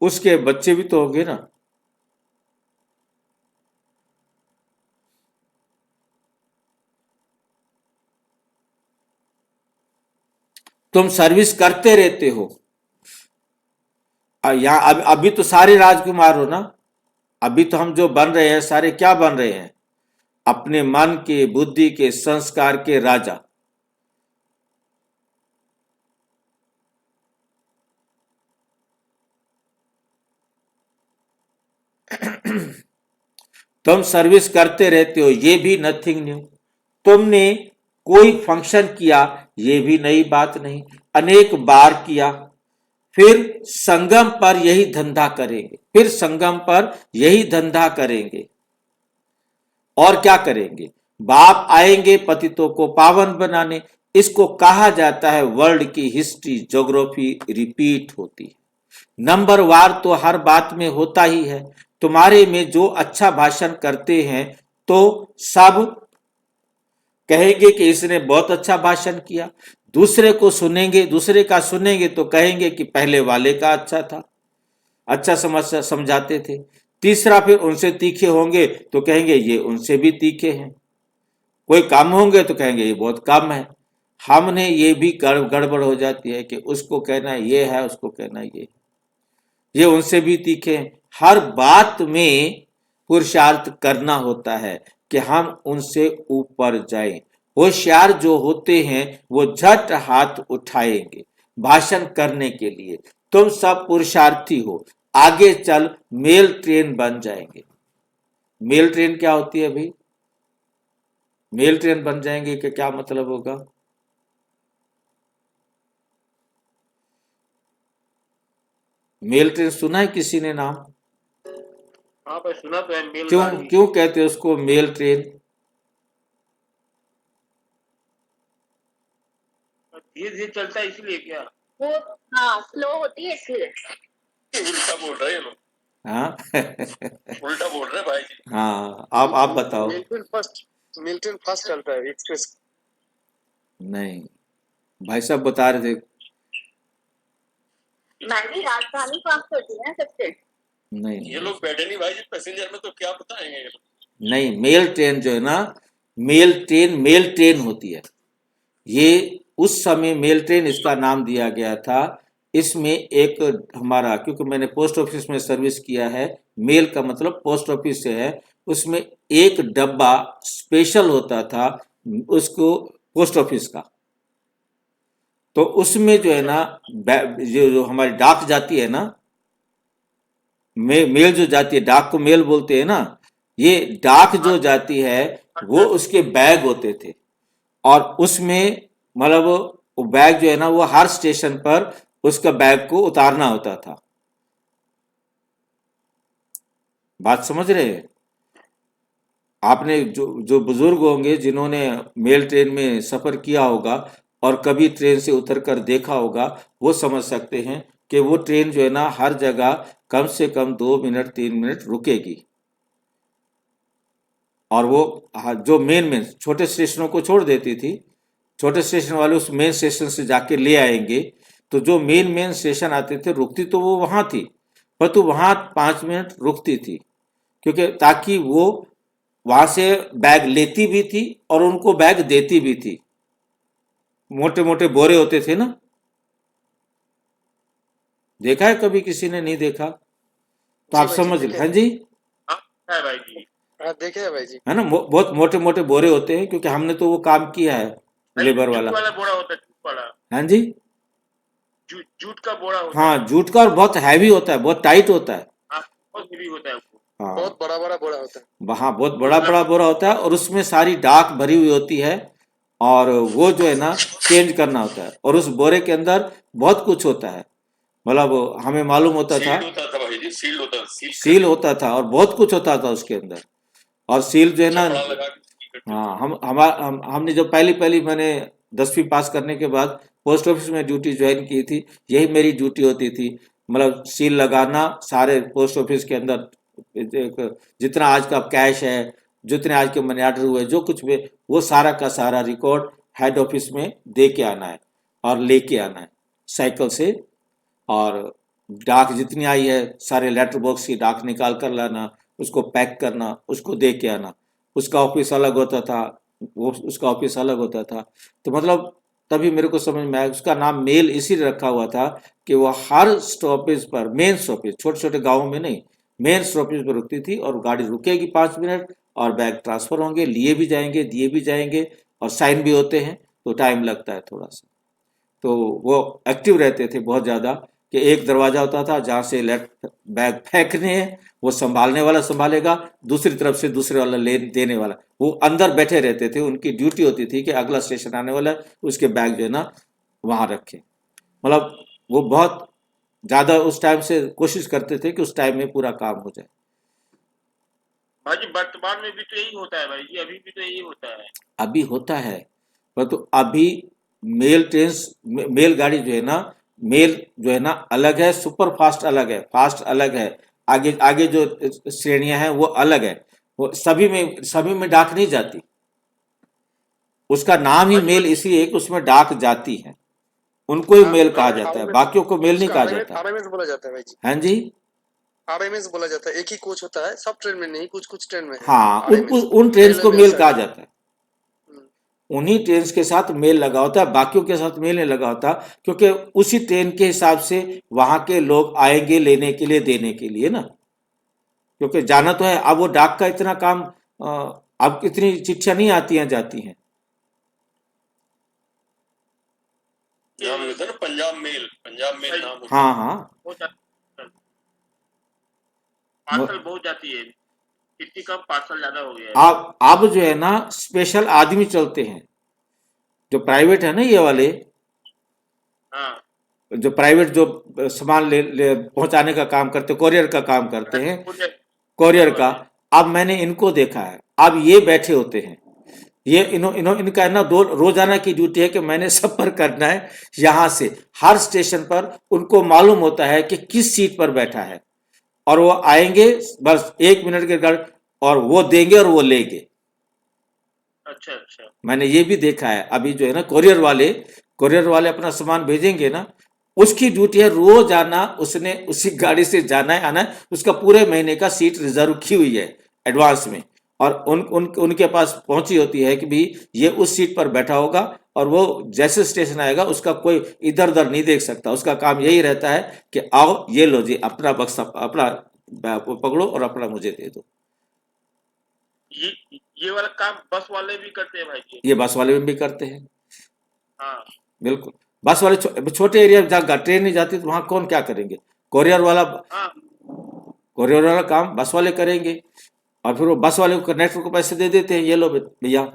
उसके बच्चे भी तो होंगे ना। तुम सर्विस करते रहते हो, यहाँ अभी तो सारे राजकुमार हो ना। अभी तो हम जो बन रहे हैं सारे क्या बन रहे हैं, अपने मन के, बुद्धि के, संस्कार के राजा। तुम सर्विस करते रहते हो, ये भी नथिंग न्यू। तुमने कोई फंक्शन किया, ये भी नई बात नहीं, अनेक बार किया। फिर संगम पर यही धंधा करेंगे, फिर संगम पर यही धंधा करेंगे, और क्या करेंगे, बाप आएंगे पतितों को पावन बनाने। इसको कहा जाता है वर्ल्ड की हिस्ट्री, ज्योग्राफी रिपीट होती है। नंबर वार तो हर बात में होता ही है। तुम्हारे में जो अच्छा भाषण करते हैं तो सब कहेंगे कि इसने बहुत अच्छा भाषण किया, दूसरे को सुनेंगे, दूसरे का सुनेंगे तो कहेंगे कि पहले वाले का अच्छा था, अच्छा समझाते थे। तीसरा फिर उनसे तीखे होंगे तो कहेंगे ये उनसे भी तीखे हैं। कोई कम होंगे तो कहेंगे ये बहुत कम है। हमने ये भी गड़बड़ हो जाती है कि उसको कहना ये है, उसको कहना ये उनसे भी तीखे हैं। हर बात में पुरुषार्थ करना होता है कि हम उनसे ऊपर जाएं। होशियार जो होते हैं वो झट हाथ उठाएंगे भाषण करने के लिए। तुम सब पुरुषार्थी हो, आगे चल मेल ट्रेन बन जाएंगे। मेल ट्रेन क्या होती है भाई? मेल ट्रेन बन जाएंगे कि क्या मतलब होगा? मेल ट्रेन सुना है किसी ने नाम? हाँ भाई सुना तो है, मेल क्यों गाड़ी। क्यों कहते हैं उसको मेल ट्रेन? धीरे धीरे चलता है इसलिए क्या? वो हाँ स्लो होती है इसलिए। उल्टा बोल रहे हैं ये लोग, हाँ उल्टा बोल रहे हैं भाई जी। हाँ, आप बताओ। मिल्टन फर्स्ट चलता है एक्सप्रेस। नहीं, भाई साहब बता रहे थे। मैं भी राजधानी फास्ट होती है ना सबसे। नहीं ये लोग बैठे नहीं भाई जी पैसेंजर में, तो क्या बताएंगे ये लोग। नहीं, मेल ट्रेन जो है ना, मेल ट्रेन होती है। ये उस समय मेल ट्रेन इसका नाम दिया गया था। इसमें एक हमारा, क्योंकि मैंने पोस्ट ऑफिस में सर्विस किया है, मेल का मतलब पोस्ट ऑफिस से है, उसमें एक डब्बा स्पेशल होता था उसको पोस्ट ऑफिस का। तो उसमें जो है ना जो हमारी डाक जाती है ना, मेल जो जाती है, डाक को मेल बोलते हैं ना, ये डाक जो जाती है वो उसके बैग होते थे। और उसमें मतलब वो बैग जो है ना, वो हर स्टेशन पर उसका बैग को उतारना होता था। बात समझ रहे हैं? आपने जो जो बुजुर्ग होंगे जिन्होंने मेल ट्रेन में सफर किया होगा और कभी ट्रेन से उतर कर देखा होगा, वो समझ सकते हैं कि वो ट्रेन जो है ना हर जगह कम से कम 2 मिनट 3 मिनट रुकेगी। और वो जो मेन छोटे स्टेशनों को छोड़ देती थी, छोटे स्टेशन वाले उस मेन स्टेशन से जाके ले आएंगे। तो जो मेन मेन स्टेशन आते थे रुकती तो वो वहां थी, परंतु वहां 5 मिनट रुकती थी, क्योंकि ताकि वो वहां से बैग लेती भी थी और उनको बैग देती भी थी। मोटे मोटे बोरे होते थे ना, देखा है कभी किसी ने? नहीं देखा तो जी आप भाई जी, समझ देखे हाँ हैं। जी, हाँ है भाई जी। हाँ देखे है भाई जी। है ना, बहुत मोटे मोटे बोरे होते हैं, क्योंकि हमने तो वो काम किया है भाई लेबर जूट वाला। वाला बोरा होता है, जूट वाला, हाँ जी, जूट का बोरा होता हाँ है। जूट का, और बहुत हैवी होता है, बहुत टाइट होता है। हाँ, बहुत हेवी होता है वो। हाँ बहुत बड़ा बड़ा बोरा होता है। वहाँ बहुत वो बड़ा बड़ा लग- बोरा होता है, और उसमें सारी डाक भरी हुई होती है, और वो जो है ना चेंज करना होता है, और उस बोरे के अंदर बहुत कुछ होता है। मतलब हमें मालूम होता था, सील्ड होता था भाई जी, सील्ड होता, सील होता था और बहुत कुछ होता था उसके अंदर। और सील जो है ना, कपड़ा लगा के सील करते थे। हाँ हमने जब पहली पहली मैंने 10वीं पास करने के बाद पोस्ट ऑफिस में ड्यूटी ज्वाइन की थी, यही मेरी ड्यूटी होती थी। मतलब सील लगाना सारे पोस्ट ऑफिस के अंदर, जितना आज का कैश है, जितने आज के मनी ऑर्डर हुए, जो कुछ भी, वो सारा का सारा रिकॉर्ड हेड ऑफिस में दे के आना है और लेके आना है साइकिल से। और डाक जितनी आई है सारे लेटर बॉक्स की डाक निकाल कर लाना, उसको पैक करना, उसको दे के आना। उसका ऑफिस अलग होता था, वो उसका ऑफिस अलग होता था। तो मतलब तभी मेरे को समझ में आया, उसका नाम मेल इसीलिए रखा हुआ था कि वो हर स्टॉपेज पर, मेन स्टॉपेज, छोटे छोटे गाँवों में नहीं, मेन स्टॉपेज पर रुकती थी, और गाड़ी रुकेगी 5 मिनट, और बैग ट्रांसफर होंगे, लिए भी जाएंगे, दिए भी जाएंगे, और साइन भी होते हैं, तो टाइम लगता है थोड़ा सा। तो वो एक्टिव रहते थे बहुत ज़्यादा, कि एक दरवाजा होता था जहाँ से लेफ्ट बैग फेंकने हैं, वो संभालने वाला संभालेगा, दूसरी तरफ से दूसरे वाला ले देने वाला, वो अंदर बैठे रहते थे। उनकी ड्यूटी होती थी कि अगला स्टेशन आने वाला है, उसके बैग जो है ना वहाँ रखें। मतलब वो बहुत ज़्यादा उस टाइम से कोशिश करते थे कि उस टाइम में पूरा काम हो जाए। भाई जी वर्तमान में भी तो यही होता है भाई जी, अभी भी तो यही होता है। अभी होता है, परंतु अभी मेल ट्रेन, मेल गाड़ी जो है ना, मेल जो है ना अलग है, सुपर फास्ट अलग है, फास्ट अलग है, आगे आगे जो श्रेणियां हैं वो अलग है। वो सभी में डाक नहीं जाती, उसका नाम ही भाई जी मेल इसलिए कि उसमें डाक जाती है, उनको ही मेल कहा जाता है, बाकियों को मेल नहीं उसका कहा जाता। आरएमएस बोला जाता है भाई जी। हाँ जी, आरएमएस बोला जाता है। एक ही कोच होता है, सब ट्रेन में नहीं, कुछ कुछ ट्रेन में है हाँ आरएमएस। उन ट्रेन को मेल कहा सर। जाता है। उन्हीं ट्रेन के साथ मेल लगा होता है, बाकियों के साथ मेल नहीं लगा होता, क्योंकि उसी ट्रेन के हिसाब से वहां के लोग आएंगे लेने के लिए, देने के लिए ना, क्योंकि जाना तो है। अब वो डाक का इतना काम, अब इतनी चिट्ठियां नहीं आती हैं जाती हैं। नाम होता है ना, पंजाब मेल नाम होता हाँ हाँ, बहुत पार्सल बहुत जाती है, कितनी कम पार्सल ज्यादा हो गया है। अब जो है ना स्पेशल आदमी चलते हैं, जो प्राइवेट है ना ये वाले, हाँ जो प्राइवेट जो सामान ले पहुंचाने का काम करते, कोरियर का काम करते हैं, कोरियर का। अब मैंने इनको देखा है, अब ये बैठे होते हैं, ये इनका है ना दो रोजाना की ड्यूटी है कि मैंने सफर करना है यहां से हर स्टेशन पर। उनको मालूम होता है कि किस सीट पर बैठा है, और वो आएंगे बस 1 मिनट के गाड़ी, और वो देंगे और वो लेंगे। अच्छा अच्छा। मैंने ये भी देखा है, अभी जो है ना कोरियर वाले अपना सामान भेजेंगे ना, उसकी ड्यूटी है रोज आना, उसने उसी गाड़ी से जाना है आना है, उसका पूरे महीने का सीट रिजर्व की हुई है एडवांस में, और उनके पास पहुंची होती है कि भी ये उस सीट पर बैठा होगा, और वो जैसे स्टेशन आएगा उसका कोई इधर उधर नहीं देख सकता। उसका काम यही रहता है कि आओ ये लो जी, अपना बक्सा अपना पकड़ो और अपना मुझे दे दो। ये वाला काम बस वाले भी करते हैं भाई जी। ये बस वाले भी करते हैं, हाँ बिल्कुल। बस वाले छोटे एरिया में जहाँ ट्रेन नहीं जाती तो वहां कौन क्या करेंगे? कोरियर वाला, हाँ कोरियर वाला काम बस वाले करेंगे, और फिर वो बस वाले को कंडक्टर को पैसे दे देते हैं, ये लो भैया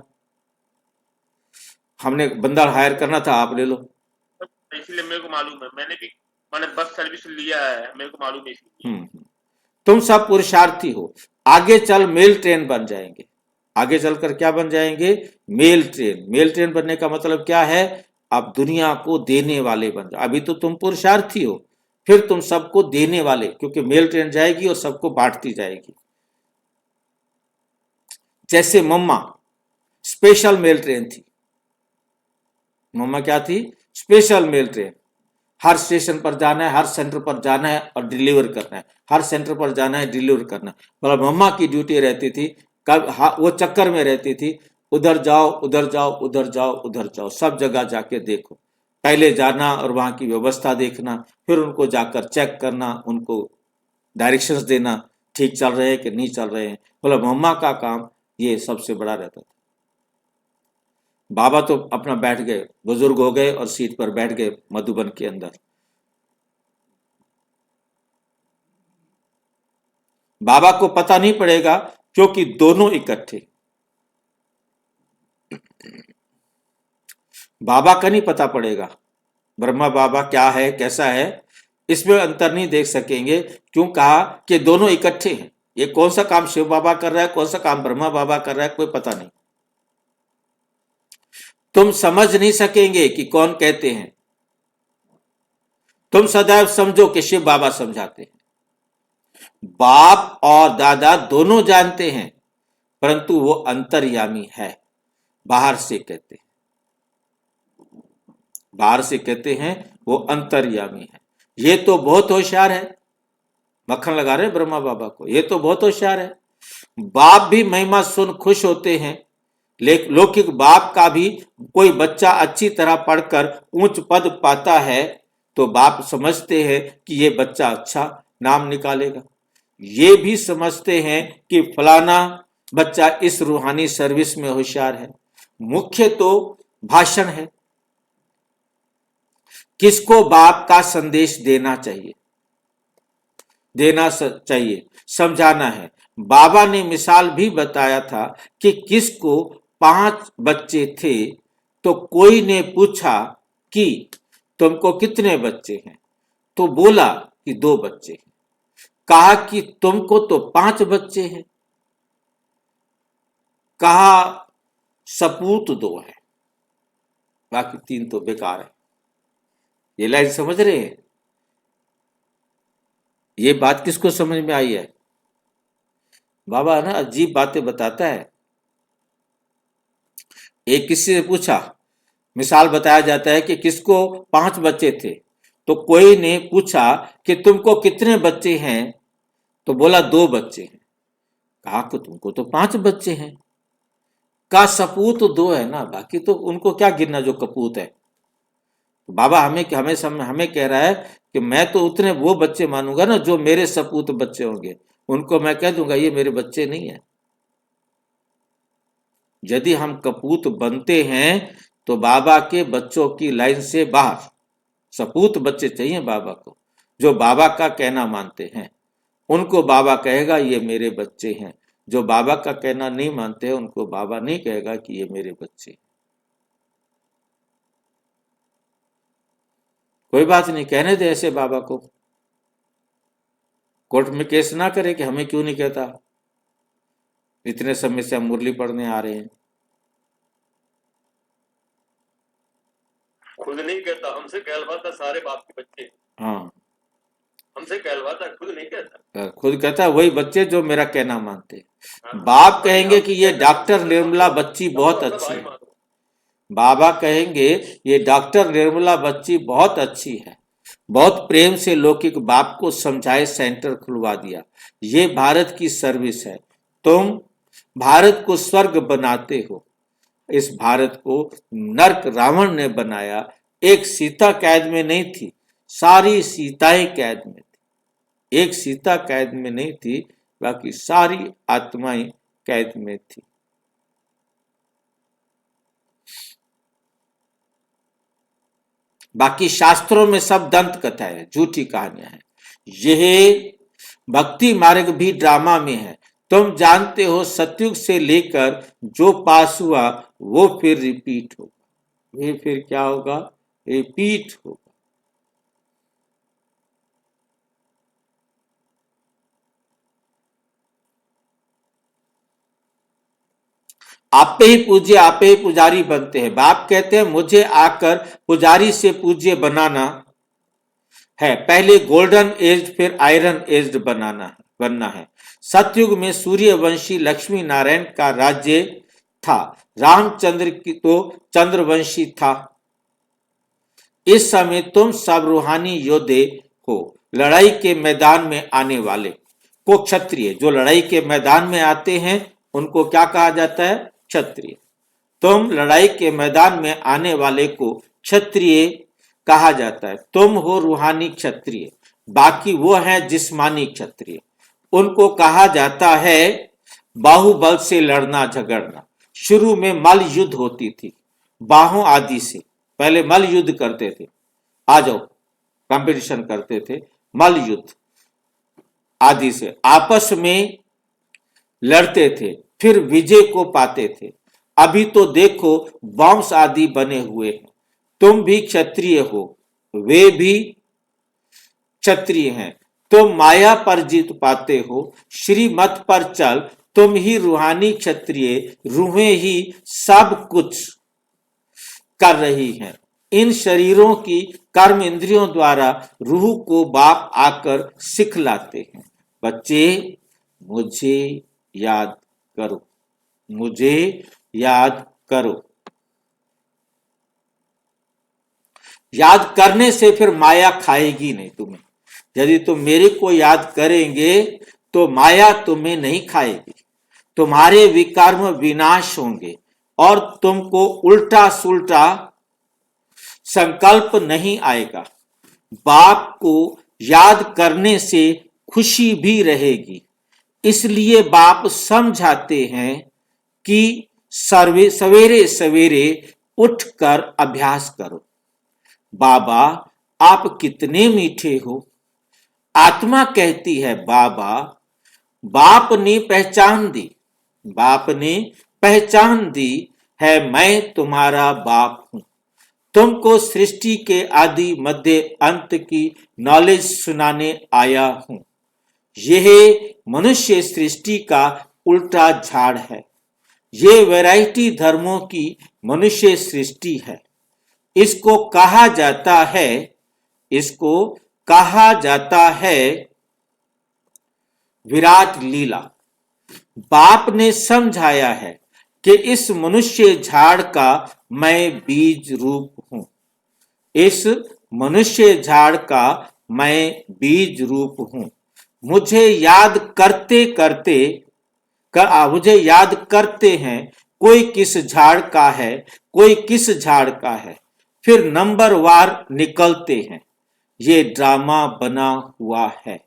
हमने बंदा हायर करना था, आप ले लो। इसलिए मेरे को मालूम है, मैंने बस सर्विस लिया है, मेरे को मालूम है इसलिए। तुम सब पुरुषार्थी हो, आगे चल मेल ट्रेन बन जाएंगे। आगे चलकर क्या बन जाएंगे? Mail train. मेल ट्रेन बनने का मतलब क्या है? आप दुनिया को देने वाले बन जाओ। अभी तो तुम पुरुषार्थी हो, फिर तुम सबको देने वाले, क्योंकि मेल ट्रेन जाएगी और सबको बांटती जाएगी। जैसे मम्मा स्पेशल मेल ट्रेन थी। मम्मा क्या थी? Special mail train. हर स्टेशन पर जाना है, हर सेंटर पर जाना है और डिलीवर करना है, हर सेंटर पर जाना है, डिलीवर करना है। मतलब मम्मा की ड्यूटी रहती थी, वो चक्कर में रहती थी, उधर जाओ उधर जाओ उधर जाओ उधर जाओ, सब जगह जाके देखो, पहले जाना और वहां की व्यवस्था देखना, फिर उनको जाकर चेक करना, उनको डायरेक्शंस देना, ठीक चल रहे हैं कि नहीं चल रहे हैं। मतलब मम्मा का काम ये सबसे बड़ा रहता था। बाबा तो अपना बैठ गए, बुजुर्ग हो गए और सीट पर बैठ गए मधुबन के अंदर। बाबा को पता नहीं पड़ेगा क्योंकि दोनों इकट्ठे। बाबा का नहीं पता पड़ेगा ब्रह्मा बाबा क्या है कैसा है, इसमें अंतर नहीं देख सकेंगे। क्यों कहा कि दोनों इकट्ठे हैं। ये कौन सा काम शिव बाबा कर रहा है, कौन सा काम ब्रह्मा बाबा कर रहा है, कोई पता नहीं। तुम समझ नहीं सकेंगे कि कौन कहते हैं। तुम सदैव समझो कि शिव बाबा समझाते हैं। बाप और दादा दोनों जानते हैं, परंतु वो अंतर्यामी है। बाहर से कहते हैं, बाहर से कहते हैं वो अंतर्यामी है। ये तो बहुत होशियार है, मक्खन लगा रहे ब्रह्मा बाबा को, ये तो बहुत होशियार है। बाप भी महिमा सुन खुश होते हैं, लौकिक बाप का भी कोई बच्चा अच्छी तरह पढ़कर उच्च पद पाता है तो बाप समझते हैं कि ये बच्चा अच्छा नाम निकालेगा। ये भी समझते हैं कि फलाना बच्चा इस रूहानी सर्विस में होशियार है। मुख्य तो भाषण है। किसको बाप का संदेश देना चाहिए, समझाना है। बाबा ने मिसाल भी बताया था कि किसको 5 बच्चे थे तो कोई ने पूछा कि तुमको कितने बच्चे हैं, तो बोला कि 2 बच्चे हैं। कहा कि तुमको तो 5 बच्चे हैं, कहा सपूत 2 है, बाकी 3 तो बेकार है। ये लाइन समझ रहे हैं? ये बात किसको समझ में आई है? बाबा ना अजीब बातें बताता है। एक किसी से पूछा, मिसाल बताया जाता है कि किसको 5 बच्चे थे तो कोई ने पूछा कि तुमको कितने बच्चे हैं, तो बोला 2 बच्चे हैं। कहा कि तुमको तो 5 बच्चे हैं। का सपूत 2 है ना, बाकी तो उनको क्या गिनना जो कपूत है। बाबा हमें कह रहा है कि मैं तो उतने वो बच्चे मानूंगा ना जो मेरे सपूत बच्चे होंगे, उनको मैं कह दूंगा ये मेरे बच्चे नहीं है। यदि हम कपूत बनते हैं तो बाबा के बच्चों की लाइन से बाहर। सपूत बच्चे चाहिए बाबा को, जो बाबा का कहना मानते हैं, उनको बाबा कहेगा ये मेरे बच्चे हैं। जो बाबा का कहना नहीं मानते उनको बाबा नहीं कहेगा कि ये मेरे बच्चे। कोई बात नहीं, कहने दे ऐसे बाबा को, कोर्ट में केस ना करे कि हमें क्यों नहीं कहता, इतने समय से हम मुरली पढ़ने आ रहे हैं। खुद नहीं कहता, हमसे कहलवाता सारे बाप के बच्चे। हाँ, हमसे कहलवाता, खुद नहीं कहता। खुद कहता है वही बच्चे जो मेरा कहना मानते। बाप कहेंगे कि ये डॉक्टर निर्मला बच्ची बहुत अच्छी है। बाबा कहेंगे ये डॉक्टर निर्मला बच्ची बहुत अच्छी है, बहुत प्रेम से लौकिक बाप को समझाए सेंटर खुलवा दिया। ये भारत की सर्विस है, तुम भारत को स्वर्ग बनाते हो। इस भारत को नरक रावण ने बनाया। एक सीता कैद में नहीं थी, सारी सीताएं कैद में थी। एक सीता कैद में नहीं थी, बाकी सारी आत्माएं कैद में थी। बाकी शास्त्रों में सब दंत कथा है, झूठी कहानियां हैं। यह भक्ति मार्ग भी ड्रामा में है। तुम जानते हो सतयुग से लेकर जो पास हुआ वो फिर रिपीट होगा। ये फिर क्या होगा? रिपीट होगा। आपे ही पूज्य आपे ही पुजारी बनते हैं। बाप कहते हैं मुझे आकर पुजारी से पूज्य बनाना है। पहले गोल्डन एज फिर आयरन एज बनना है। सतयुग में सूर्यवंशी लक्ष्मी नारायण का राज्य था। रामचंद्र की तो चंद्रवंशी था। इस समय तुम सब रूहानी योद्धे हो, लड़ाई के मैदान में आने वाले को क्षत्रिय। जो लड़ाई के मैदान में आते हैं उनको क्या कहा जाता है? क्षत्रिय। तुम लड़ाई के मैदान में आने वाले को क्षत्रिय कहा जाता है। तुम हो रूहानी क्षत्रिय, बाकी वो हैं जिस्मानी क्षत्रिय। उनको कहा जाता है बाहुबल से लड़ना झगड़ना। शुरू में मल युद्ध होती थी बाहों आदि से, पहले मल युद्ध करते थे, आ जाओ कंपटीशन करते थे, मल युद्ध आदि से आपस में लड़ते थे, फिर विजय को पाते थे। अभी तो देखो वंश आदि बने हुए हैं। तुम भी क्षत्रिय हो, वे भी क्षत्रिय हैं। तुम माया पर जीत पाते हो, श्रीमत पर चल। तुम ही रूहानी क्षत्रिय, रूहें ही सब कुछ कर रही हैं। इन शरीरों की कर्म इंद्रियों द्वारा रूह को बाप आकर सिखलाते हैं। बच्चे मुझे याद करो, मुझे याद करो। याद करने से फिर माया खाएगी नहीं तुम्हें। यदि तुम मेरे को याद करेंगे तो माया तुम्हें नहीं खाएगी। तुम्हारे विकर्म विनाश होंगे और तुमको उल्टा सुल्टा संकल्प नहीं आएगा। बाप को याद करने से खुशी भी रहेगी। इसलिए बाप समझाते हैं कि सवेरे सवेरे उठकर अभ्यास करो। बाबा आप कितने मीठे हो। आत्मा कहती है बाबा, बाप ने पहचान दी, बाप ने पहचान दी है, मैं तुम्हारा बाप हूं। तुमको सृष्टि के आदि मध्य अंत की नॉलेज सुनाने आया हूं। यह मनुष्य सृष्टि का उल्टा झाड़ है। ये वैरायटी धर्मों की मनुष्य सृष्टि है। इसको कहा जाता है विराट लीला। बाप ने समझाया है कि इस मनुष्य झाड़ का मैं बीज रूप हूं। इस मनुष्य झाड़ का मैं बीज रूप हूं। मुझे याद करते हैं कोई किस झाड़ का है, कोई किस झाड़ का है, फिर नंबर वार निकलते हैं। ये ड्रामा बना हुआ है,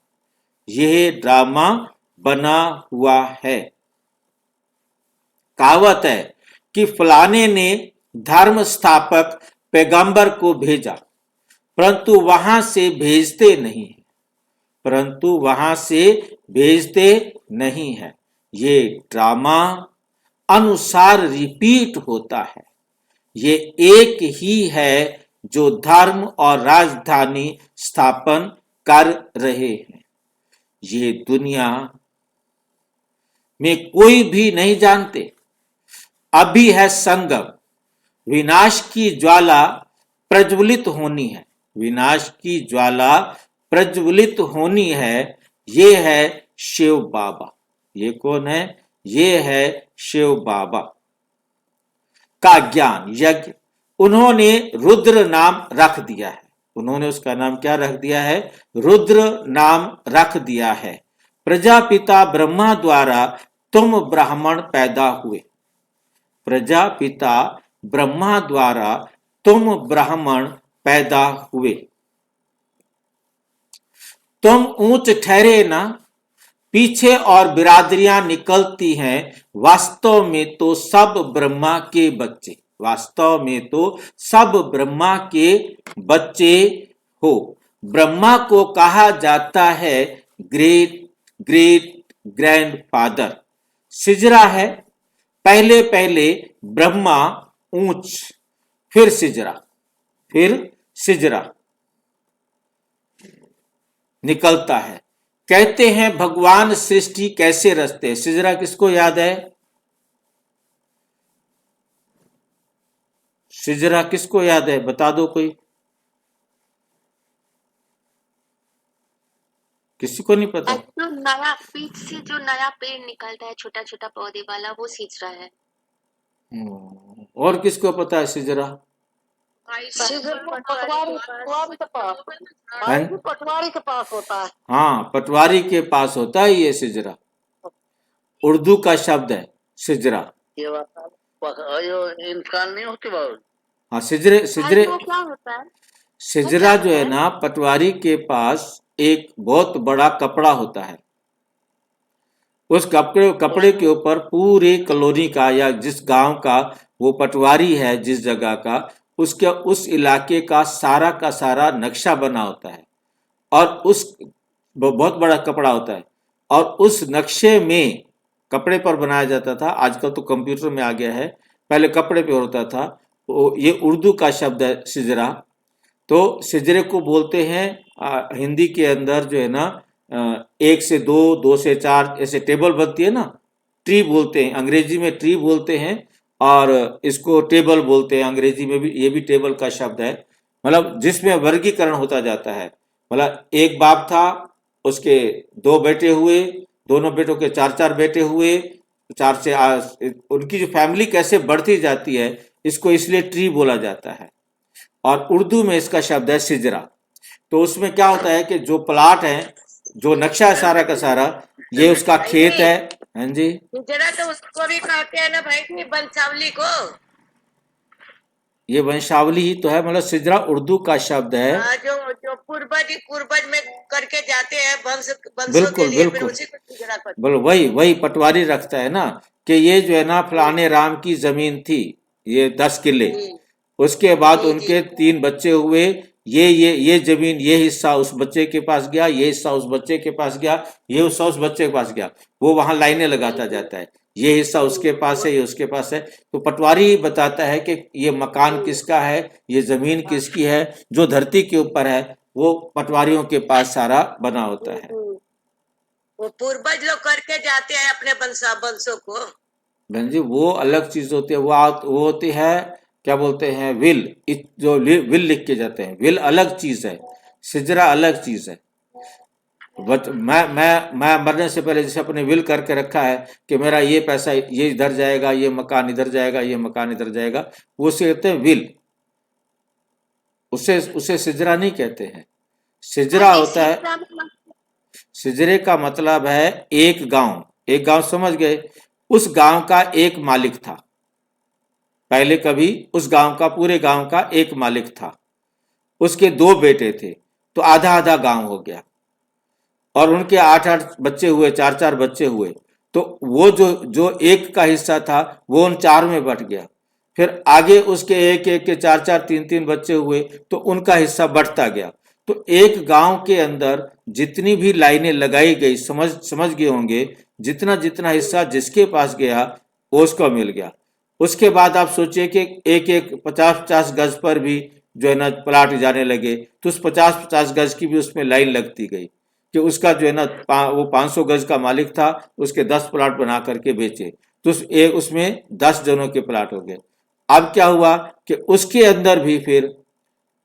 यह ड्रामा बना हुआ है। कहावत है कि फलाने ने धर्म स्थापक पैगंबर को भेजा, परंतु वहां से भेजते नहीं है। ये ड्रामा अनुसार रिपीट होता है। ये एक ही है जो धर्म और राजधानी स्थापन कर रहे हैं। ये दुनिया में कोई भी नहीं जानते। अभी है संगम, विनाश की ज्वाला प्रज्वलित होनी है, विनाश की ज्वाला प्रज्वलित होनी है। ये है शिव बाबा। ये कौन है? ये है शिव बाबा का ज्ञान यज्ञ। उन्होंने रुद्र नाम रख दिया है। उन्होंने उसका नाम क्या रख दिया है? रुद्र नाम रख दिया है। प्रजापिता ब्रह्मा द्वारा तुम ब्राह्मण पैदा हुए। प्रजापिता ब्रह्मा द्वारा तुम ब्राह्मण पैदा हुए। तुम ऊंच ठहरे ना, पीछे और बिरादरियां निकलती हैं। वास्तव में तो सब ब्रह्मा के बच्चे, वास्तव में तो सब ब्रह्मा के बच्चे हो। ब्रह्मा को कहा जाता है ग्रेट ग्रेट ग्रैंडफादर। सिजरा है, पहले पहले ब्रह्मा ऊंच, फिर सिजरा निकलता है। कहते हैं भगवान सृष्टि कैसे रचते। सिजरा किसको याद है? सिजरा किसको याद है? बता दो कोई। किसी को नहीं पता? जो नया पीठ से जो नया पेड़ निकलता है, छोटा छोटा पौधे वाला, वो सिजरा है। और किसको पता है सिजरा? पटवारी के पास हैं? पटवारी के पास होता है। हाँ, पटवारी के पास होता है ये सिजरा। उर्दू का शब्द है सिजरा। ये इंसान नहीं होती बाबू। हाँ, सिजरे सिजरे क्या होता है? सिजरा जो है ना, पटवारी के पास एक बहुत बड़ा कपड़ा होता है। उस कपड़े के ऊपर पूरे कॉलोनी का या जिस गांव का वो पटवारी है, जिस जगह का, उसके उस इलाके का सारा नक्शा बना होता है। और उस बहुत बड़ा कपड़ा होता है और उस नक्शे में कपड़े पर बनाया जाता था। आजकल तो कंप्यूटर में आ गया है, पहले कपड़े पे होता था। तो ये उर्दू का शब्द है सिजरा। तो सिजरे को बोलते हैं हिंदी के अंदर जो है ना, 1 से 2, 2 से 4 ऐसे टेबल बनती है ना, ट्री बोलते हैं, अंग्रेजी में ट्री बोलते हैं और इसको टेबल बोलते हैं अंग्रेजी में भी। ये भी टेबल का शब्द है, मतलब जिसमें वर्गीकरण होता जाता है। मतलब एक बाप था, उसके 2 बेटे हुए, दोनों बेटों के 4 बेटे हुए, 4 से उनकी जो फैमिली कैसे बढ़ती जाती है, इसको इसलिए ट्री बोला जाता है। और उर्दू में इसका शब्द है सिजरा। तो उसमें क्या होता है कि जो प्लाट है, जो नक्शा है सारा का सारा, ये उसका खेत है। हाँ जी, जरा तो उसको भी कहते हैं ना भाई कि वंशावली को। ये वंशावली ही तो है, मतलब सिजरा उर्दू का शब्द है। हाँ, जो पूर्वज में करके जाते हैं वंशों के बिल्कुल लिए, फिर बिल्कुल, उसी को सिजरा कहते हैं। बोलो वही पटवारी रखता है ना कि ये जो है ना फलाने राम की जमीन थी, ये 10 किले। जी, उसके बाद जी, उनके 3 बच्चे हुए, ये जमीन, ये हिस्सा उस बच्चे के पास गया, ये हिस्सा उस बच्चे के पास गया, ये हिस्सा उस बच्चे के पास गया। वो वहां लाइनें लगाता जाता है, ये हिस्सा उसके पास है, ये उसके पास है। तो पटवारी ही बताता है कि ये मकान किसका है, ये जमीन किसकी है। जो धरती के ऊपर है वो पटवारियों के पास सारा बना होता है। वो पूर्वज लोग करके जाते हैं अपने वंशों को। बहन जी, वो अलग चीज होती है। वो होती है, क्या बोलते हैं, विल। जो विल लिख के जाते हैं, विल अलग चीज है, सिजरा अलग चीज है। बट मैं मरने से पहले जैसे अपने विल करके रखा है कि मेरा ये पैसा ये इधर जाएगा, ये मकान इधर जाएगा, ये मकान इधर जाएगा, वो उसे कहते हैं विल। उसे सिजरा नहीं कहते हैं। सिजरा होता है, सिजरे का मतलब है एक गांव समझ गए। उस गांव का एक मालिक था, पहले कभी उस गांव का, पूरे गांव का एक मालिक था। उसके 2 बेटे थे, तो आधा आधा गांव हो गया और उनके 8-8 बच्चे हुए, 4-4 बच्चे हुए। तो वो जो एक का हिस्सा था वो उन 4 में बट गया। फिर आगे उसके एक एक के 4-4, 3-3 बच्चे हुए, तो उनका हिस्सा बढ़ता गया। तो एक गांव के अंदर जितनी भी लाइनें लगाई गई, समझ गए होंगे, जितना जितना हिस्सा जिसके पास गया वो उसको मिल गया। उसके बाद आप सोचिए कि एक एक 50-50 गज पर भी जो है ना प्लाट जाने लगे, तो उस 50-50 गज की भी उसमें लाइन लगती गई कि उसका जो है ना वो 500 गज का मालिक था, उसके 10 प्लाट बना करके बेचे, तो उसमें 10 जनों के प्लाट हो गए। अब क्या हुआ कि उसके अंदर भी फिर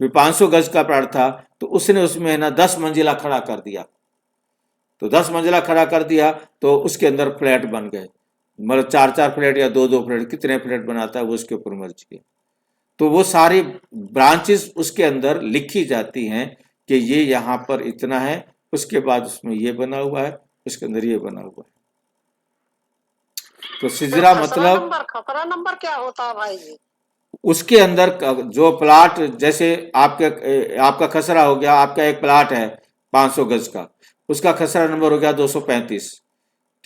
500 गज का प्लाट था, तो उसने उसमें है ना 10 मंजिला खड़ा कर दिया। तो 10 मंजिला खड़ा कर दिया तो उसके अंदर फ्लैट बन गए, मतलब 4-4 फ्लैट या 2-2 फ्लैट, कितने फ्लैट बनाता है वो उसके ऊपर मर्जी है। तो वो सारी ब्रांचेस उसके अंदर लिखी जाती हैं कि ये यहाँ पर इतना है, उसके बाद उसमें ये बना हुआ है, उसके अंदर ये बना हुआ है। तो सिजरा मतलब खतरा नंबर क्या होता है भाई जी? उसके अंदर जो प्लाट, जैसे आपका खसरा हो गया, आपका एक प्लाट है 500 गज का, उसका खसरा नंबर हो गया 235।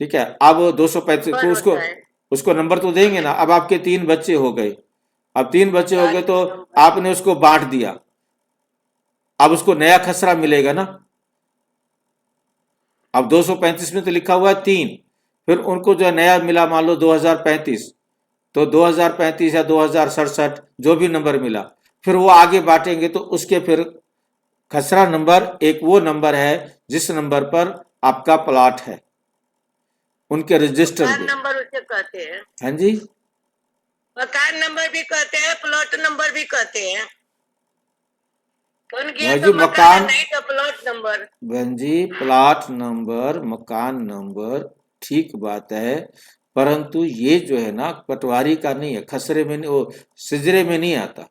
ठीक है, अब 235 तो उसको नंबर तो देंगे ना। अब आपके 3 बच्चे हो गए, अब 3 बच्चे हो गए तो आपने उसको बांट दिया, अब उसको नया खसरा मिलेगा ना। अब 235 में तो लिखा हुआ है 3, फिर उनको जो नया मिला मान लो 2035, तो 2035 या 2067 जो भी नंबर मिला, फिर वो आगे बांटेंगे तो उसके फिर खसरा नंबर एक वो नंबर है जिस नंबर पर आपका प्लाट है, उनके रजिस्टर मकान में। नंबर उसे कहते हैं। हाँ जी, मकान नंबर भी कहते हैं, प्लॉट नंबर भी कहते हैं। उनकी हाँ तो जी, मकान नहीं तो प्लॉट नंबर। बहन जी, प्लाट नंबर, मकान नंबर, ठीक बात है, परंतु ये जो है ना पटवारी का नहीं है, खसरे में नहीं, वो सिजरे में नहीं आता।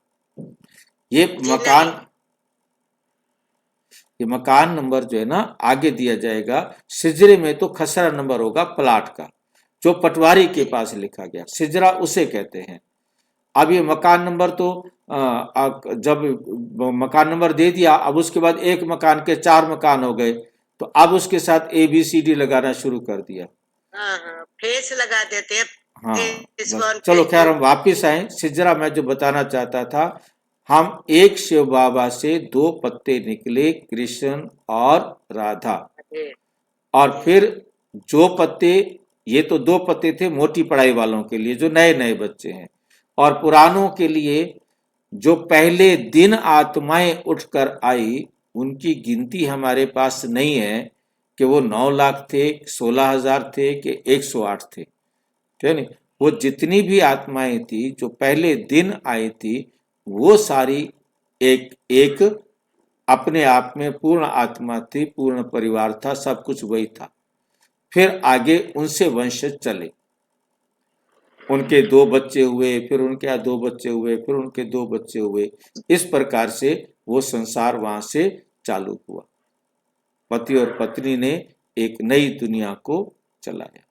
ये जी मकान, नहीं। ये मकान नंबर जो है ना आगे दिया जाएगा। सिजरे में तो खसरा नंबर होगा प्लाट का, जो पटवारी के पास लिखा गया, सिजरा उसे कहते हैं। अब ये मकान नंबर तो जब मकान नंबर दे दिया, अब उसके बाद एक मकान के 4 मकान हो गए, तो अब उसके साथ ABCD लगाना शुरू कर दिया। हाँ हाँ, फेस लगा देते हैं। हाँ फेस बस 1 चलो फेस खैर 2। हम वापिस आए। सिजरा मैं जो बताना चाहता था, हम एक शिव बाबा से 2 पत्ते निकले, कृष्ण और राधा। और फिर जो पत्ते, ये तो 2 पत्ते थे मोटी पढ़ाई वालों के लिए जो नए नए बच्चे हैं, और पुरानों के लिए जो पहले दिन आत्माएं उठकर आई, उनकी गिनती हमारे पास नहीं है कि वो 9 लाख थे, 16,000 थे कि 108 थे, ठीक है। वो जितनी भी आत्माएं थी जो पहले दिन आई थी, वो सारी एक एक अपने आप में पूर्ण आत्मा थी, पूर्ण परिवार था, सब कुछ वही था। फिर आगे उनसे वंशज चले, उनके 2 बच्चे हुए, फिर उनके यहाँ 2 बच्चे हुए, फिर उनके 2 बच्चे हुए। इस प्रकार से वो संसार वहां से चालू हुआ। पति और पत्नी ने एक नई दुनिया को चलाया।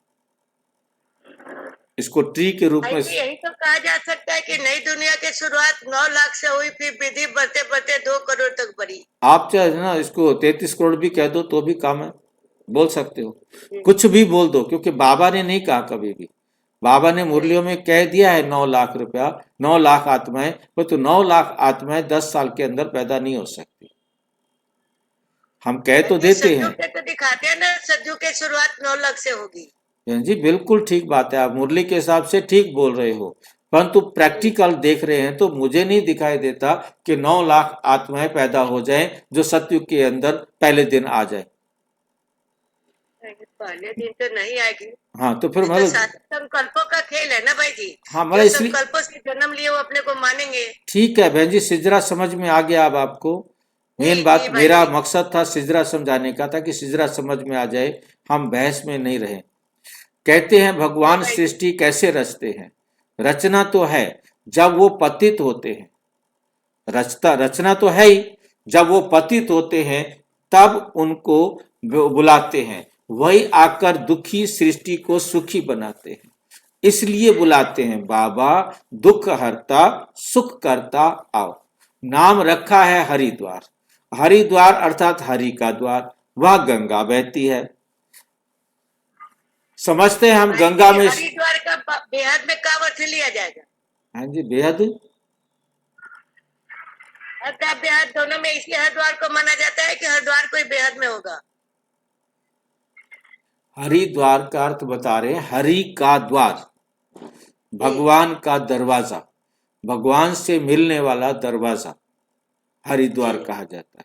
इसको ट्री के रूप में, यही तो कहा जा सकता है कि नई दुनिया की शुरुआत 9 लाख से हुई, फिर विधि बढ़ते बढ़ते 2 करोड़ तक बढ़ी। आप चाहे ना इसको 33 करोड़ भी कह दो तो भी काम है, बोल सकते हो, कुछ भी बोल दो, क्योंकि बाबा ने नहीं कहा कभी भी। बाबा ने मुरलियों में कह दिया है 9 लाख रुपया, 9 लाख आत्माएं, पर तो 9 लाख आत्माएं 10 साल के अंदर पैदा नहीं हो सकती। हम कह तो देते हैं। तो दिखाते हैं ना, सज्जू की शुरुआत 9 लाख से होगी। जी बिल्कुल ठीक बात है, आप मुरली के हिसाब से ठीक बोल रहे हो, परंतु प्रैक्टिकल देख रहे हैं तो मुझे नहीं दिखाई देता कि 9 लाख आत्माएं पैदा हो जाएं जो सतयुग के अंदर पहले दिन आ जाए। पहले दिन तो नहीं आएगी। हाँ तो फिर तो मतलब संकल्पों का खेल है ना भाई जी। हाँ मतलब जो इसलिए संकल्पों से जन्म लिए वो अपने को मानेंगे। ठीक है बहन जी, सिजरा समझ में आ गया। अब आपको मेन जी, बात जी भाई मेरा जी। मकसद था सिजरा समझाने का था कि सिजरा समझ में आ जाए, हम बहस में नहीं रहे। कहते हैं भगवान भाई जी। सृष्टि कैसे रचते हैं? रचना तो है जब वो पतित होते हैं, रचना तो है ही, जब वो पतित होते हैं तब उनको बुलाते हैं, वही आकर दुखी सृष्टि को सुखी बनाते हैं। इसलिए बुलाते हैं बाबा दुख हरता सुख करता आओ। नाम रखा है हरिद्वार। हरिद्वार अर्थात हरि का द्वार, वह गंगा बहती है। समझते हैं हम गंगा में। हरिद्वार का बेहद में कब अर्थ लिया जाएगा? हाँ जी, बेहद का बेहद दोनों में इसलिए हरिद्वार को माना जाता है कि हरिद्वार कोई बेहद में होगा। हरिद्वार का अर्थ बता रहे हैं, हरि का द्वार, भगवान का दरवाजा, भगवान से मिलने वाला दरवाजा हरिद्वार कहा जाता है,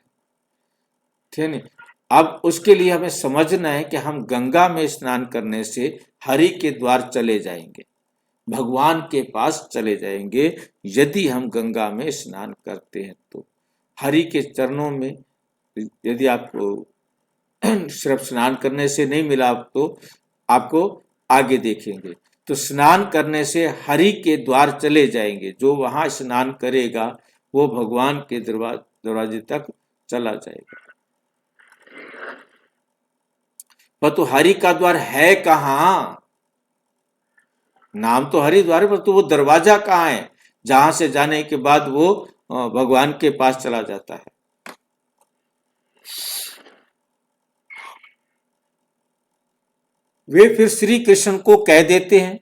ठीक है। अब उसके लिए हमें समझना है कि हम गंगा में स्नान करने से हरि के द्वार चले जाएंगे, भगवान के पास चले जाएंगे। यदि हम गंगा में स्नान करते हैं तो हरि के चरणों में, यदि आपको सिर्फ स्नान करने से नहीं मिला तो आपको आगे देखेंगे, तो स्नान करने से हरि के द्वार चले जाएंगे। जो वहां स्नान करेगा वो भगवान के दरवाजे तक चला जाएगा। पर तो हरि का द्वार है कहाँ? नाम तो हरिद्वार, पर तो वो दरवाजा कहाँ है जहां से जाने के बाद वो भगवान के पास चला जाता है? वे फिर श्री कृष्ण को कह देते हैं,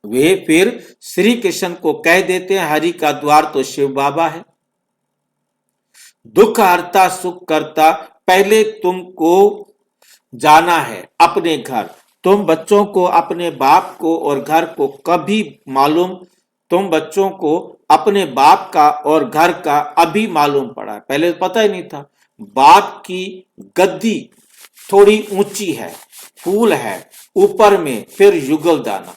वे फिर श्री कृष्ण को कह देते हैं हरि का द्वार तो शिव बाबा है। दुख हरता सुख करता, पहले तुमको जाना है अपने घर। तुम बच्चों को अपने बाप को और घर को कभी मालूम, तुम बच्चों को अपने बाप का और घर का अभी मालूम पड़ा है, पहले पता ही नहीं था। बाप की गद्दी थोड़ी ऊंची है, फूल है ऊपर में, फिर युगल दाना।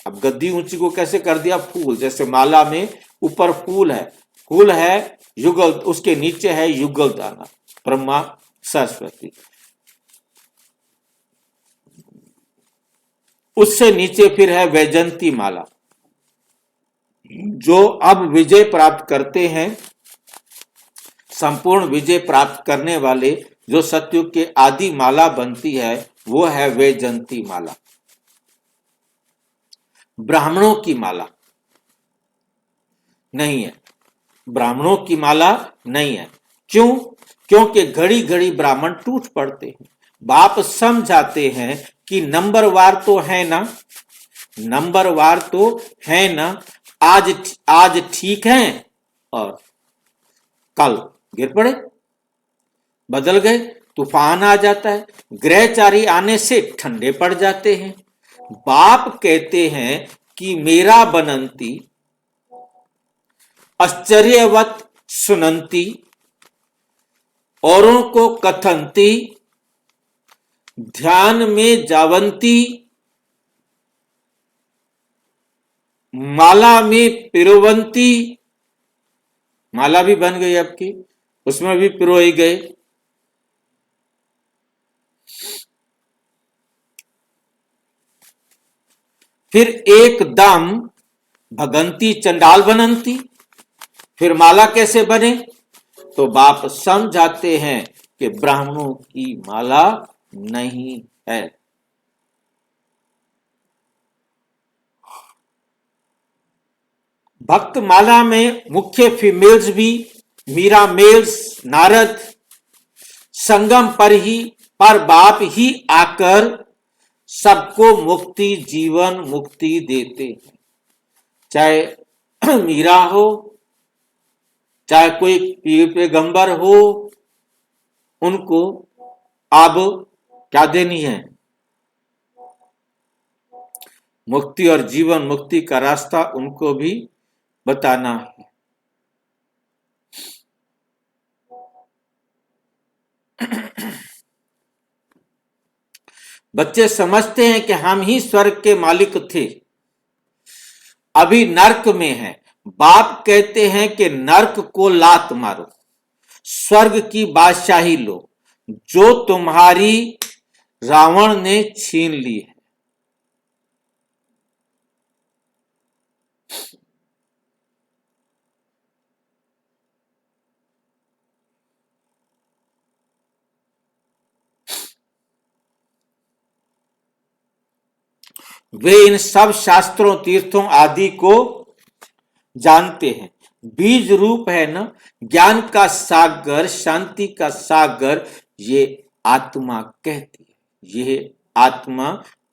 अब गद्दी ऊंची को कैसे कर दिया? फूल, जैसे माला में ऊपर फूल है युगल, उसके नीचे है युगल दाना, ब्रह्मा सरस्वती। उससे नीचे फिर है वैजंती माला। जो अब विजय प्राप्त करते हैं संपूर्ण विजय प्राप्त करने वाले जो सतयुग के आदि माला बनती है वो है वैजयंती माला, ब्राह्मणों की माला नहीं है, ब्राह्मणों की माला नहीं है। क्यों? क्योंकि घड़ी घड़ी ब्राह्मण टूट पड़ते हैं। बाप समझाते हैं कि नंबरवार तो है ना, नंबरवार तो है ना, आज ठीक है और कल गिर पड़े, बदल गए, तूफान आ जाता है, ग्रहचारी आने से ठंडे पड़ जाते हैं। बाप कहते हैं कि मेरा बनंती आश्चर्यवत सुनंती, औरों को कथंती, ध्यान में जावंती, माला में पिरोवंती, माला भी बन गई आपकी, उसमें भी पिरोए गए। फिर एकदम भगंती चंडाल बनंती, फिर माला कैसे बने? तो बाप समझाते हैं कि ब्राह्मणों की माला नहीं है। भक्त माला में मुख्य फीमेल्स भी, मीरा मेल्स, नारद संगम पर बाप ही आकर सबको मुक्ति, जीवन मुक्ति देते हैं। चाहे मीरा हो, चाहे कोई पैगंबर हो, उनको अब क्या देनी है? मुक्ति और जीवन मुक्ति का रास्ता उनको भी बताना है। बच्चे समझते हैं कि हम ही स्वर्ग के मालिक थे, अभी नर्क में है। बाप कहते हैं कि नर्क को लात मारो, स्वर्ग की बादशाही लो, जो तुम्हारी रावण ने छीन ली है। वे इन सब शास्त्रों, तीर्थों आदि को जानते हैं। बीज रूप है ना ज्ञान का सागर, शांति का सागर, ये आत्मा कहती है, ये आत्मा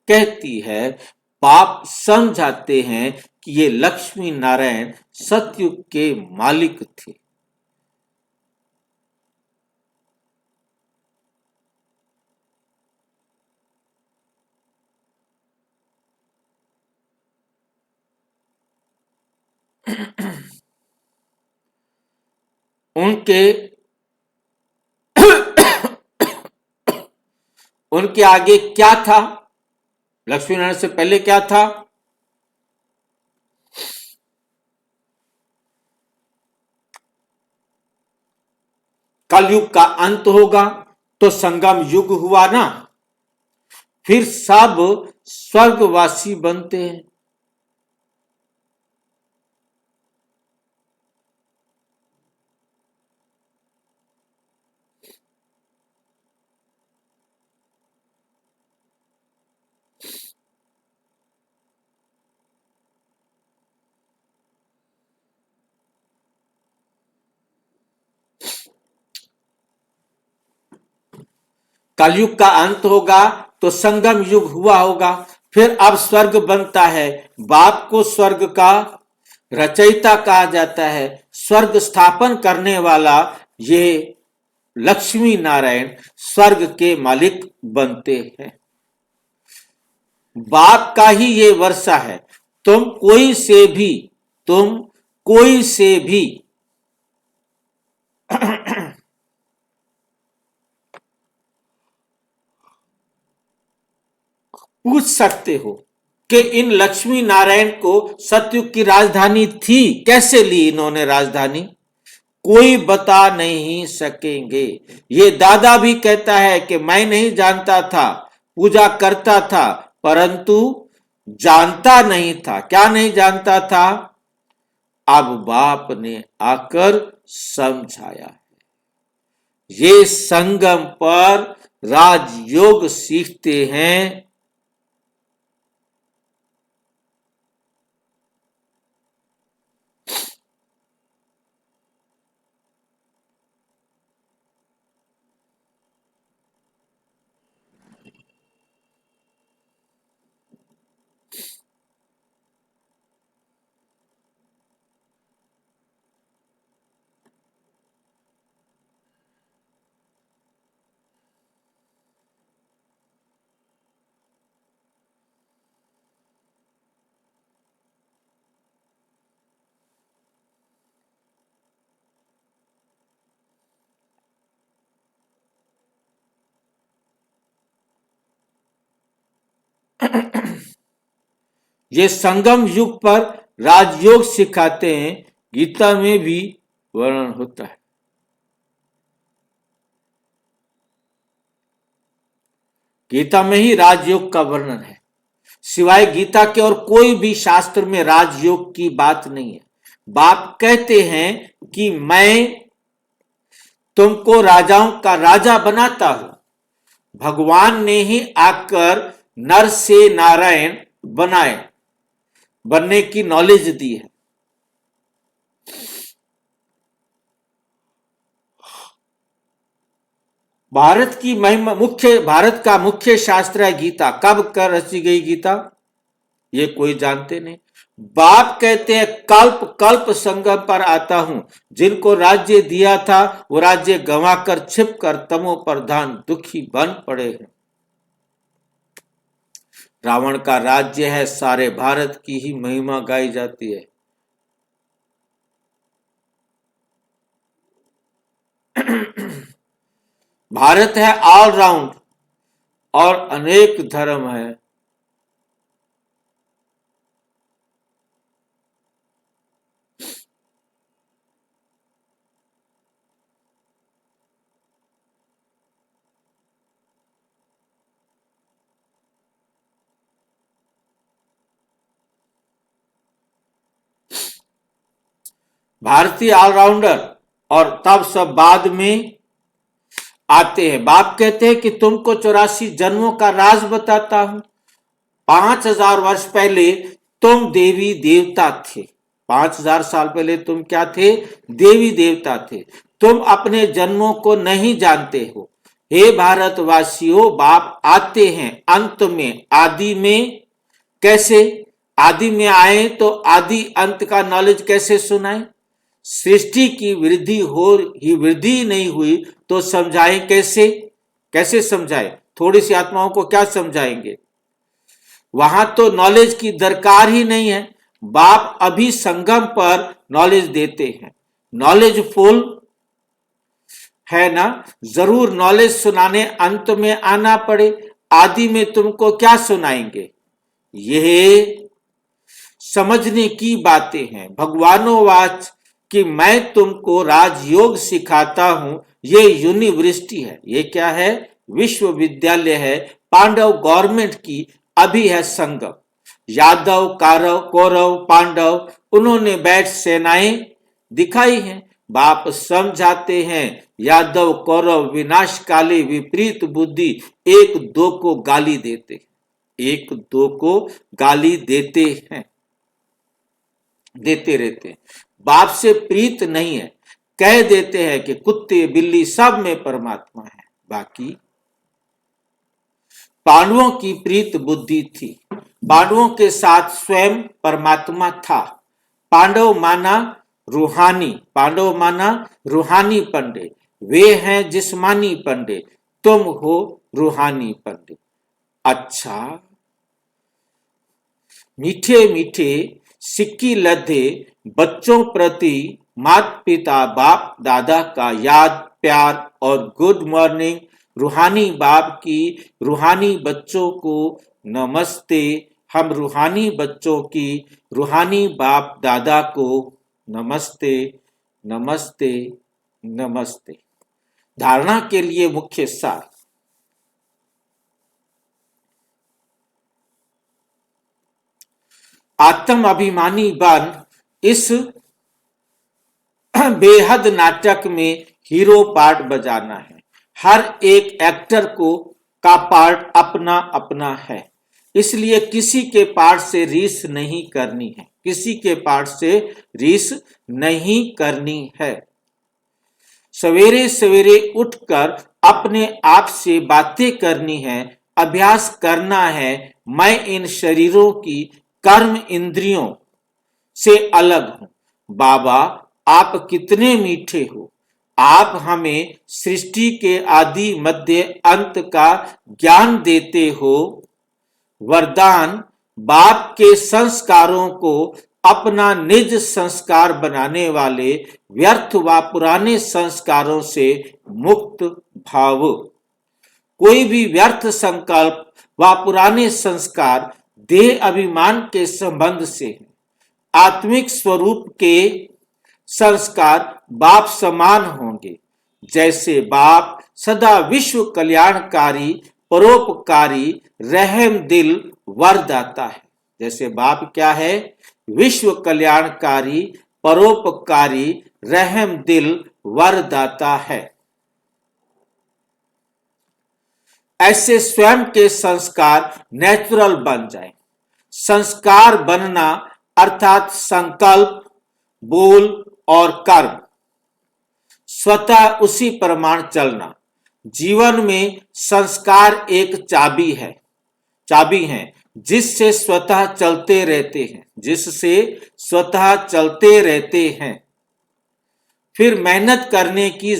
कहती है। बाप समझाते हैं कि ये लक्ष्मी नारायण सतयुग के मालिक थे। उनके आगे क्या था? लक्ष्मी नारायण से पहले क्या था? कलयुग का अंत होगा तो संगम युग हुआ ना, फिर सब स्वर्गवासी बनते हैं। कलयुग का अंत होगा तो संगम युग हुआ होगा, फिर अब स्वर्ग बनता है। बाप को स्वर्ग का रचयिता कहा जाता है, स्वर्ग स्थापन करने वाला। ये लक्ष्मी नारायण स्वर्ग के मालिक बनते हैं। बाप का ही ये वर्षा है। तुम कोई से भी पूछ सकते हो कि इन लक्ष्मी नारायण को सतयुग की राजधानी थी, कैसे ली इन्होंने राजधानी? कोई बता नहीं सकेंगे। ये दादा भी कहता है कि मैं नहीं जानता था, पूजा करता था, परंतु जानता नहीं था। क्या नहीं जानता था? अब बाप ने आकर समझाया है। ये संगम पर राजयोग सीखते हैं। ये संगम युग पर राजयोग सिखाते हैं। गीता में भी वर्णन होता है। गीता में ही राजयोग का वर्णन है। सिवाय गीता के और कोई भी शास्त्र में राजयोग की बात नहीं है। बाप कहते हैं कि मैं तुमको राजाओं का राजा बनाता हूं। भगवान ने ही आकर नर से नारायण बनने की नॉलेज दी है। भारत का मुख्य शास्त्र है गीता। कब कर रची गई गीता, ये कोई जानते नहीं। बाप कहते हैं कल्प कल्प संगम पर आता हूं। जिनको राज्य दिया था वो राज्य गंवाकर छिपकर तमो प्रधान दुखी बन पड़े हैं। रावण का राज्य है, सारे भारत की ही महिमा गाई जाती है। भारत है ऑलराउंड और अनेक धर्म है। भारतीय ऑलराउंडर और तब सब बाद में आते हैं। बाप कहते हैं कि तुमको 84 जन्मों का राज बताता हूं। 5000 वर्ष पहले तुम देवी देवता थे। 5000 साल पहले तुम क्या थे? देवी देवता थे। तुम अपने जन्मों को नहीं जानते हो। हे भारतवासियों, बाप आते हैं अंत में, आदि में। कैसे आदि में आए तो आदि अंत का नॉलेज कैसे सुनाए? सृष्टि की वृद्धि नहीं हुई तो समझाएं कैसे? कैसे समझाएं? थोड़ी सी आत्माओं को क्या समझाएंगे? वहां तो नॉलेज की दरकार ही नहीं है। बाप अभी संगम पर नॉलेज देते हैं। नॉलेज फुल है ना, जरूर नॉलेज सुनाने अंत में आना पड़े। आदि में तुमको क्या सुनाएंगे? यह समझने की बातें हैं। भगवानोवाच कि मैं तुमको राजयोग सिखाता हूं। ये यूनिवर्सिटी है। ये क्या है? विश्वविद्यालय है। पांडव गवर्नमेंट की अभी है संगम। यादव कौरव पांडव उन्होंने बैठ सेनाएं दिखाई हैं। बाप समझाते हैं यादव कौरव विनाशकाली विपरीत बुद्धि एक दो को गाली देते हैं, देते रहते हैं। बाप से प्रीत नहीं है। कह देते हैं कि कुत्ते बिल्ली सब में परमात्मा है। बाकी पांडवों की प्रीत बुद्धि थी। पांडवों के साथ स्वयं परमात्मा था। पांडव माना रूहानी पंडित। वे हैं जिस्मानी पंडित, तुम हो रूहानी पंडित। अच्छा, मीठे मीठे सिक्की लद्दे बच्चों प्रति माता पिता बाप दादा का याद प्यार और गुड मॉर्निंग। रूहानी बाप की रूहानी बच्चों को नमस्ते। हम रूहानी बच्चों की रूहानी बाप दादा को नमस्ते नमस्ते नमस्ते। धारणा के लिए मुख्य सार। आत्म अभिमानी बन इस बेहद नाटक में हीरो पार्ट बजाना है। हर एक एक्टर का पार्ट अपना अपना है, इसलिए किसी के पार्ट से रीस नहीं करनी है, किसी के पार्ट से रीस नहीं करनी है। सवेरे सवेरे उठकर अपने आप से बातें करनी है, अभ्यास करना है। मैं इन शरीरों की कर्म इंद्रियों से अलग हूं। बाबा आप कितने मीठे हो, आप हमें सृष्टि के आदि मध्य अंत का ज्ञान देते हो। वरदान बाप के संस्कारों को अपना निज संस्कार बनाने वाले व्यर्थ व पुराने संस्कारों से मुक्त भाव। कोई भी व्यर्थ संकल्प व पुराने संस्कार देह अभिमान के संबंध से है। आत्मिक स्वरूप के संस्कार बाप समान होंगे। जैसे बाप सदा विश्व कल्याणकारी परोपकारी रहम दिल वरदाता है। जैसे बाप क्या है? विश्व कल्याणकारी परोपकारी रहम दिल वरदाता है। ऐसे स्वयं के संस्कार नेचुरल बन जाए। संस्कार बनना अर्थात संकल्प, बोल और कर्म स्वतः उसी प्रमाण चलना। जीवन में संस्कार एक चाबी है जिससे स्वतः चलते रहते हैं। फिर मेहनत करने की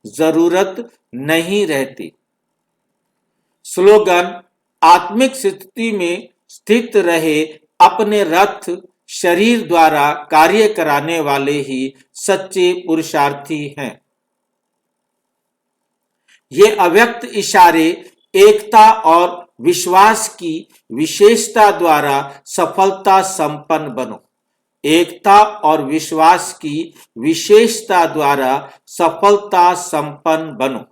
जरूरत नहीं रहती। स्लोगन आत्मिक स्थिति में स्थित रहे अपने रथ शरीर द्वारा कार्य कराने वाले ही सच्चे पुरुषार्थी हैं। ये अव्यक्त इशारे एकता और विश्वास की विशेषता द्वारा सफलता संपन्न बनो। एकता और विश्वास की विशेषता द्वारा सफलता संपन्न बनो।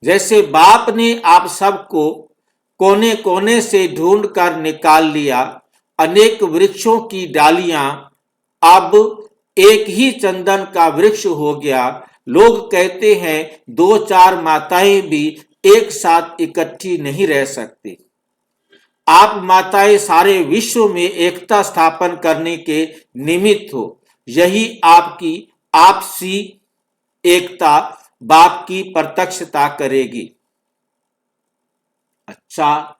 जैसे बाप ने आप सबको कोने कोने से ढूंढ कर निकाल लिया, अनेक वृक्षों की डालियां अब एक ही चंदन का वृक्ष हो गया। लोग कहते हैं 2-4 माताएं भी एक साथ इकट्ठी नहीं रह सकती। आप माताएं सारे विश्व में एकता स्थापन करने के निमित्त हो। यही आपकी आपसी एकता बाप की प्रत्यक्षता करेगी। अच्छा,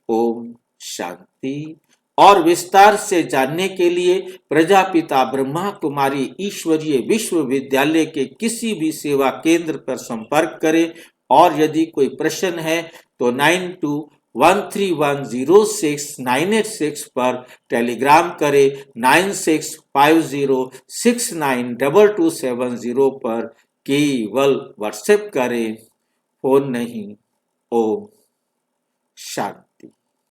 ओम शांति। और विस्तार से जानने के लिए प्रजापिता ब्रह्मा कुमारी ईश्वरीय विश्वविद्यालय के किसी भी सेवा केंद्र पर संपर्क करें। और यदि कोई प्रश्न है तो 9213106986 पर टेलीग्राम करें। 9650692270 पर केवल व्हाट्सएप करें, फोन नहीं। ओम शांति।